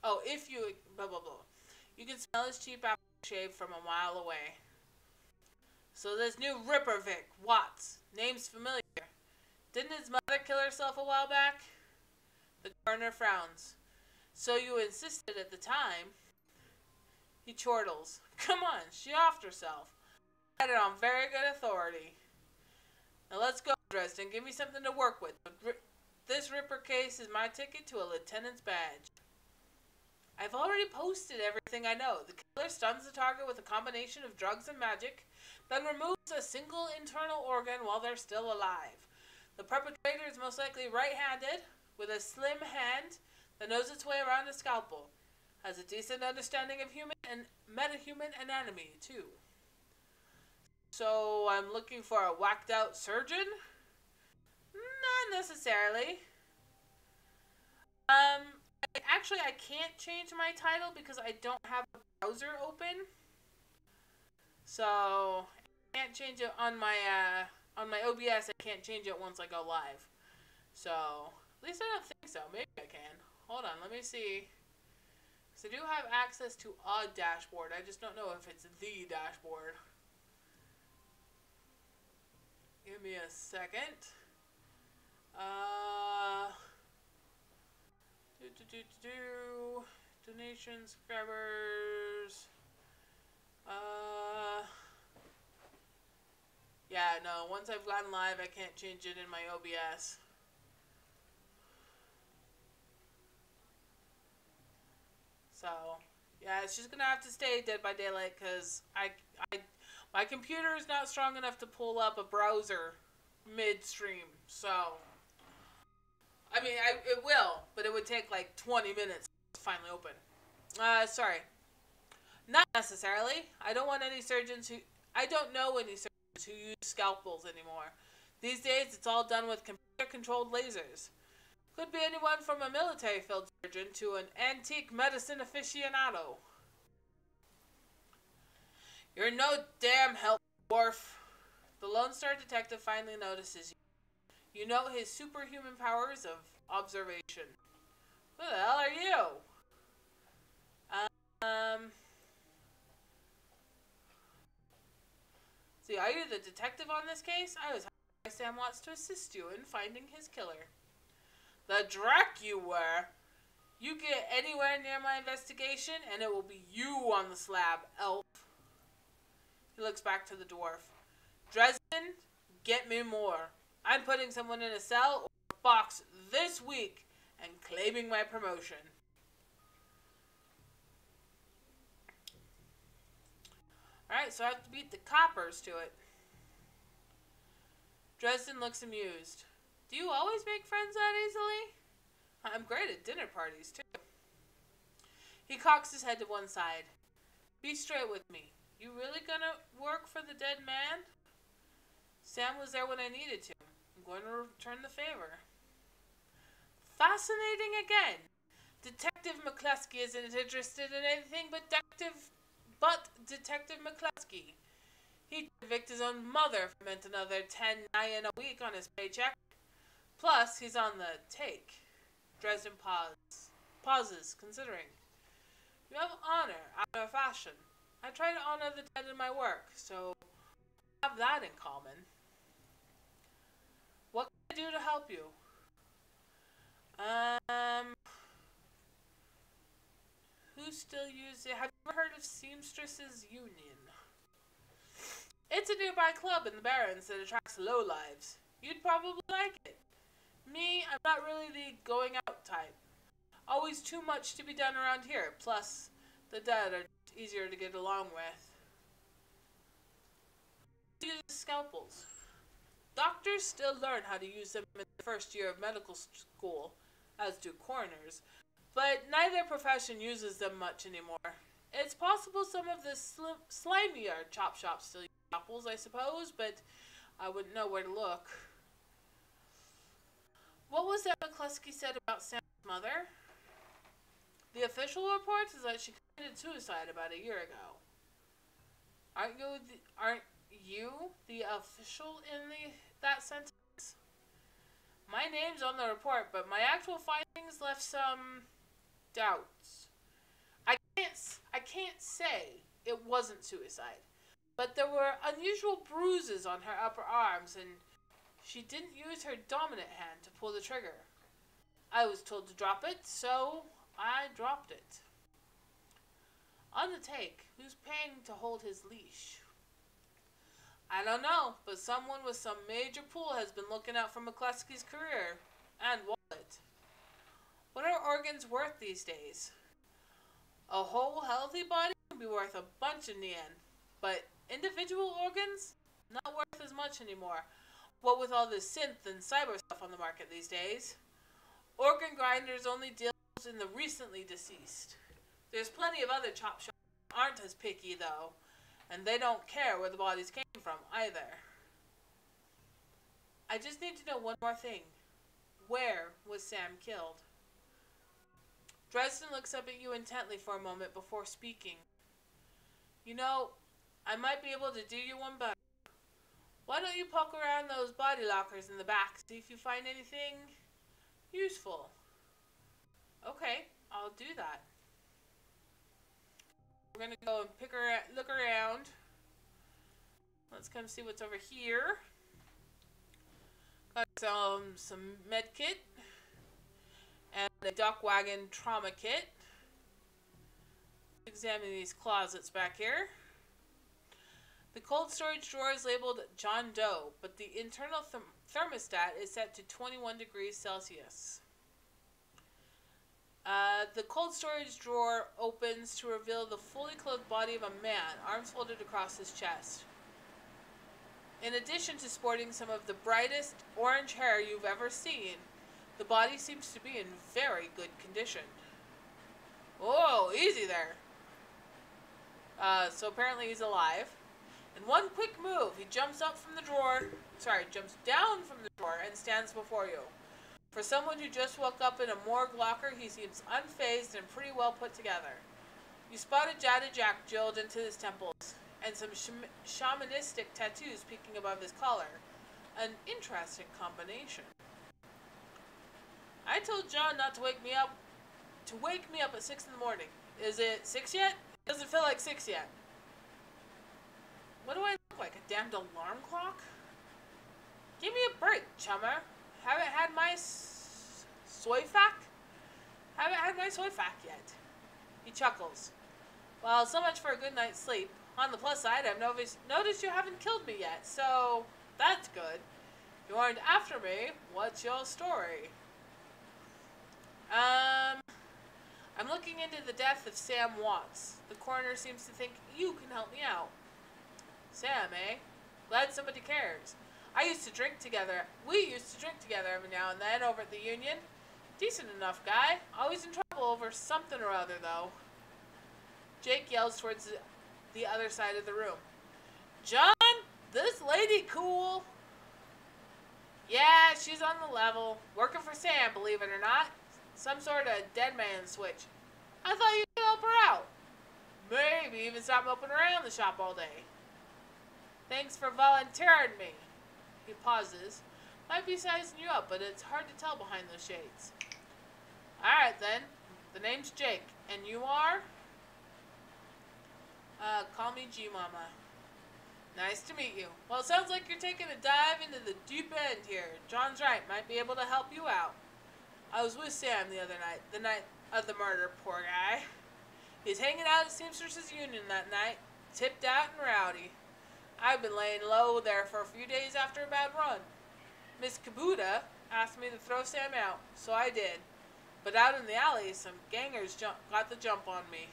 Oh, if you... blah, blah, blah. You can smell his cheap aftershave from a mile away. So this new Ripper Vic, Watts. Name's familiar. Didn't his mother kill herself a while back? The coroner frowns. So you insisted at the time. He chortles. Come on, she offed herself. I had it on very good authority. Now let's go, Dresden. Give me something to work with. This Ripper case is my ticket to a lieutenant's badge. I've already posted everything I know. The killer stuns the target with a combination of drugs and magic, then removes a single internal organ while they're still alive. The perpetrator is most likely right-handed, with a slim hand that knows its way around a scalpel. Has a decent understanding of human and metahuman anatomy, too. So, I'm looking for a whacked-out surgeon? Not necessarily. Actually, I can't change my title because I don't have a browser open. So, I can't change it on my OBS. I can't change it once I go live. So, at least I don't think so. Maybe I can. Hold on, let me see. So I do have access to a dashboard. I just don't know if it's the dashboard. Give me a second. Donations, subscribers. Yeah, no. Once I've gone live, I can't change it in my OBS. So, yeah, she's gonna have to stay Dead by Daylight because my computer is not strong enough to pull up a browser midstream. So, I mean, it will, but it would take like 20 minutes to finally open. Sorry. Not necessarily. I don't want any surgeons who... I don't know any surgeons who use scalpels anymore. These days, it's all done with computer-controlled lasers. Could be anyone from a military field surgeon to an antique medicine aficionado. You're no damn help, dwarf. The Lone Star detective finally notices you. You know his superhuman powers of observation. Who the hell are you? See, are you the detective on this case? I was hired by Sam Watts to assist you in finding his killer. The Drac you were. You get anywhere near my investigation, and it will be you on the slab, elf. He looks back to the dwarf. Dresden, get me more. I'm putting someone in a cell or a box this week and claiming my promotion. Alright, so I have to beat the coppers to it. Dresden looks amused. Do you always make friends that easily? I'm great at dinner parties, too. He cocks his head to one side. Be straight with me. You really gonna work for the dead man? Sam was there when I needed to. I'm going to return the favor. Fascinating again. Detective McCluskey isn't interested in anything but Detective McCluskey. He'd evict his own mother if it meant another 10 a week on his paycheck. Plus, he's on the take. Dresden pauses, considering. You have honor after a fashion. I try to honor the dead in my work, so we have that in common. What can I do to help you? Who still uses it? Have you ever heard of Seamstresses Union? It's a nearby club in the Barrens that attracts lowlives. You'd probably like it. Me, I'm not really the going out type. Always too much to be done around here. Plus, the dead are easier to get along with. Use scalpels. Doctors still learn how to use them in the first year of medical school, as do coroners, but neither profession uses them much anymore. It's possible some of the slimier chop shops still use scalpels, I suppose, but I wouldn't know where to look. What was that McCluskey said about Sam's mother? The official report is that she committed suicide about a year ago. Aren't you the official in that sentence? My name's on the report, but my actual findings left some doubts. I can't say it wasn't suicide, but there were unusual bruises on her upper arms, and she didn't use her dominant hand to pull the trigger. I was told to drop it, so I dropped it. On the take, who's paying to hold his leash? I don't know, but someone with some major pull has been looking out for McCluskey's career and wallet. What are organs worth these days? A whole healthy body can be worth a bunch in the end, but individual organs? Not worth as much anymore. What with all this synth and cyber stuff on the market these days. Organ grinders only deal in the recently deceased. There's plenty of other chop shops that aren't as picky, though, and they don't care where the bodies came from, either. I just need to know one more thing. Where was Sam killed? Dresden looks up at you intently for a moment before speaking. You know, I might be able to do you one better. Why don't you poke around those body lockers in the back, see if you find anything useful? Okay, I'll do that. We're gonna go and look around. Let's come see what's over here. Got some med kit and a duck wagon trauma kit. Examine these closets back here. The cold storage drawer is labeled John Doe, but the internal thermostat is set to 21 degrees Celsius. The cold storage drawer opens to reveal the fully clothed body of a man, arms folded across his chest. In addition to sporting some of the brightest orange hair you've ever seen, the body seems to be in very good condition. Whoa, easy there. So apparently he's alive. In one quick move, he jumps down from the drawer and stands before you. For someone who just woke up in a morgue locker, he seems unfazed and pretty well put together. You spot a Jada Jack drilled into his temples, and some shamanistic tattoos peeking above his collar. An interesting combination. I told John not to wake me up at 6 in the morning. Is it 6 yet? It doesn't feel like 6 yet. What do I look like? A damned alarm clock? Give me a break, chummer. Haven't had my soy fac yet. He chuckles. Well, so much for a good night's sleep. On the plus side, I've noticed you haven't killed me yet, so that's good. You aren't after me. What's your story? I'm looking into the death of Sam Watts. The coroner seems to think you can help me out. Sam, eh? Glad somebody cares. We used to drink together every now and then over at the Union. Decent enough guy. Always in trouble over something or other, though. Jake yells towards the other side of the room. John, this lady cool. Yeah, she's on the level. Working for Sam, believe it or not. Some sort of dead man switch. I thought you could help her out. Maybe even stop moping around the shop all day. Thanks for volunteering me. He pauses. Might be sizing you up, but it's hard to tell behind those shades. Alright then. The name's Jake. And you are? Call me G-Mama. Nice to meet you. Well, it sounds like you're taking a dive into the deep end here. John's right. Might be able to help you out. I was with Sam the other night. The night of the murder, poor guy. He's hanging out at Seamstress' Union that night. Tipped out and rowdy. I've been laying low there for a few days after a bad run. Miss Kabuta asked me to throw Sam out, so I did. But out in the alley, some gangers got the jump on me.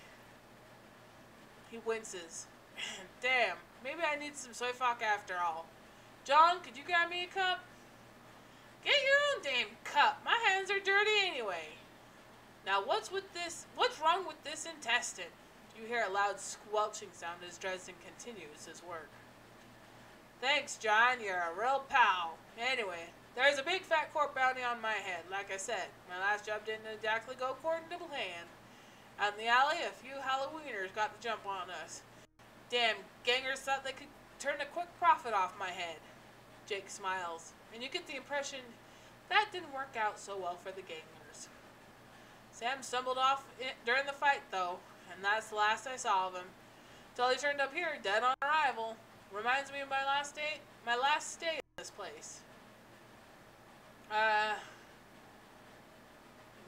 He winces. Damn, maybe I need some soy fuck after all. John, could you grab me a cup? Get your own damn cup. My hands are dirty anyway. Now what's wrong with this intestine? You hear a loud squelching sound as Dresden continues his work. Thanks, John. You're a real pal. Anyway, there's a big fat corp bounty on my head. Like I said, my last job didn't exactly go according to plan. Out in the alley, a few Halloweeners got the jump on us. Damn gangers thought they could turn a quick profit off my head. Jake smiles, and you get the impression that didn't work out so well for the gangers. Sam stumbled off during the fight, though, and that's the last I saw of him. Till he turned up here, dead on arrival. Reminds me of my last stay in this place.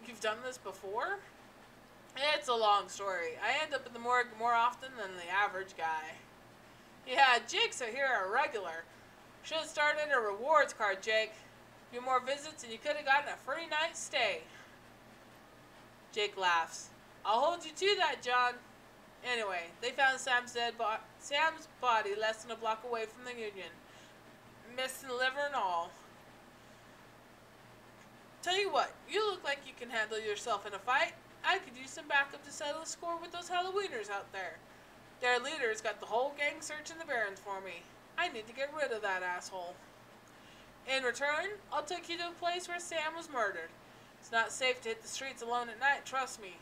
You've done this before? It's a long story. I end up in the morgue more often than the average guy. Yeah, Jake's here a regular. Should have started a rewards card, Jake. A few more visits and you could have gotten a free night's stay. Jake laughs. I'll hold you to that, John. Anyway, they found Sam's body less than a block away from the Union. Missing liver and all. Tell you what, you look like you can handle yourself in a fight. I could use some backup to settle a score with those Halloweeners out there. Their leader's got the whole gang searching the Barrens for me. I need to get rid of that asshole. In return, I'll take you to a place where Sam was murdered. It's not safe to hit the streets alone at night, trust me.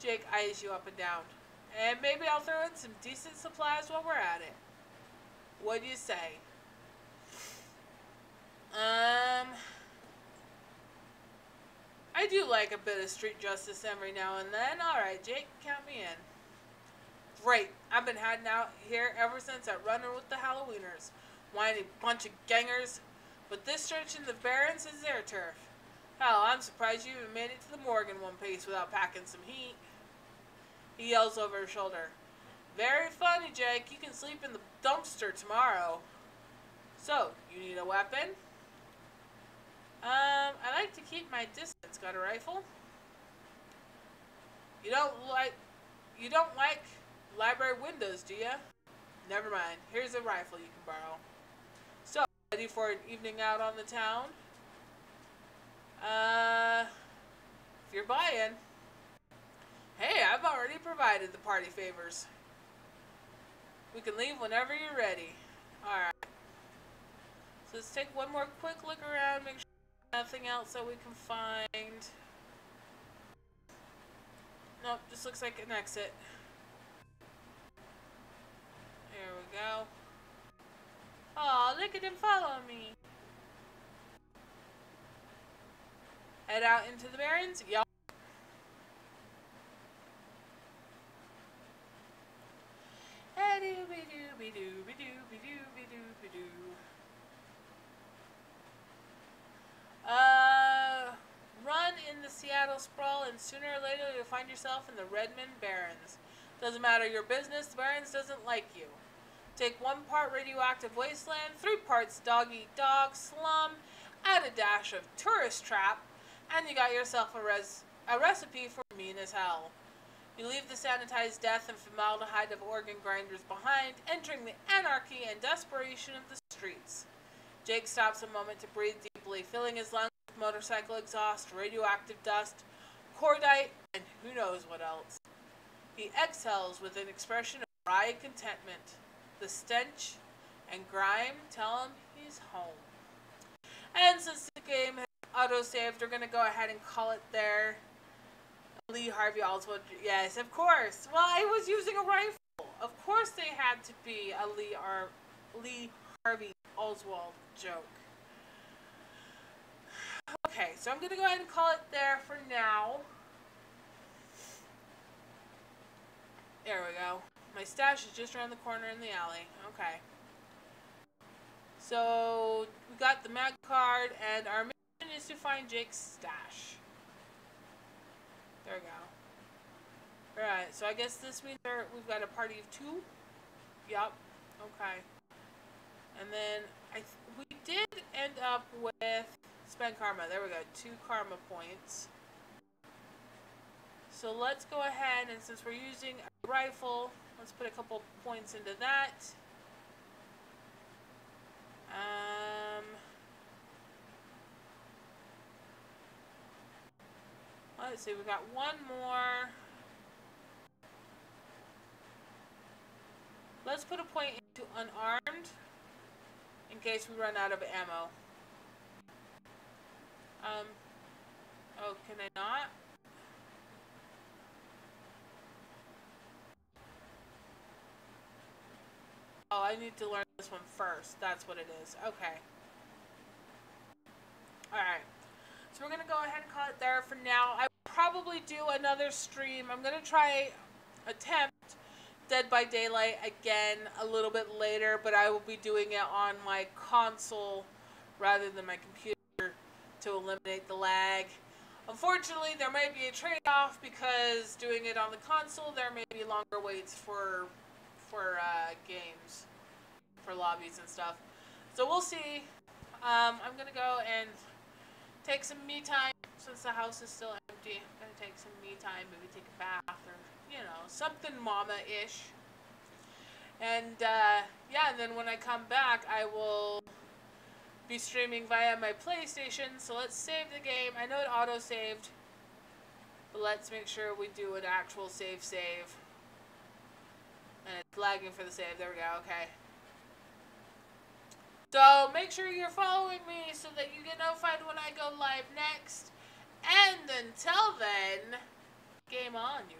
Jake eyes you up and down. And maybe I'll throw in some decent supplies while we're at it. What do you say? I do like a bit of street justice every now and then. Alright, Jake, count me in. Great. I've been hiding out here ever since that runner with the Halloweeners. Whiny bunch of gangers. But this stretch in the Barrens is their turf. Hell, I'm surprised you even made it to the morgue in one piece without packing some heat. He yells over his shoulder. Very funny, Jake. You can sleep in the dumpster tomorrow. So, you need a weapon? I like to keep my distance. Got a rifle? You don't like library windows, do you? Never mind. Here's a rifle you can borrow. So, ready for an evening out on the town? If you're buying. Hey, I've already provided the party favors. We can leave whenever you're ready. Alright. So let's take one more quick look around, make sure there's nothing else that we can find. Nope, just looks like an exit. There we go. Aw, look at him follow me. Head out into the Barrens? Yup. Run in the Seattle sprawl, and sooner or later you'll find yourself in the Redmond Barrens. Doesn't matter your business, the Barrens doesn't like you. Take 1 part radioactive wasteland, 3 parts dog-eat-dog slum, add a dash of tourist trap, and you got yourself a recipe for mean as hell. You leave the sanitized death and formaldehyde of organ grinders behind, entering the anarchy and desperation of the streets. Jake stops a moment to breathe deeply, filling his lungs with motorcycle exhaust, radioactive dust, cordite, and who knows what else. He exhales with an expression of wry contentment. The stench and grime tell him he's home. And since the game has auto-saved, we're going to go ahead and call it there. Lee Harvey Oswald. Yes, of course. Well, I was using a rifle. Of course they had to be a Lee Harvey Oswald joke. Okay, so I'm going to go ahead and call it there for now. There we go. My stash is just around the corner in the alley. Okay. So, we got the mag card, and our mission is to find Jake's stash. There we go. Alright, so I guess this means we've got a party of 2. Yup. Okay. And then, we did end up with spend karma. There we go. 2 karma points. So let's go ahead, and since we're using a rifle, let's put a couple points into that. Let's see, we got 1 more. Let's put a point into unarmed in case we run out of ammo. Oh, can I not? Oh, I need to learn this one first. That's what it is. Okay. Alright. So we're going to go ahead and call it there for now. I will probably do another stream. I'm going to attempt Dead by Daylight again a little bit later, but I will be doing it on my console rather than my computer to eliminate the lag. Unfortunately, there may be a trade-off because doing it on the console, there may be longer waits for games, for lobbies and stuff. So we'll see. I'm going to go and take some me time since the house is still empty. I'm going to take some me time, maybe take a bath or, you know, something mama-ish. And, yeah, and then when I come back, I will be streaming via my PlayStation. So let's save the game. I know it auto-saved, but let's make sure we do an actual save. And it's lagging for the save. There we go. Okay. So make sure you're following me so that you get notified when I go live next. And until then, game on, you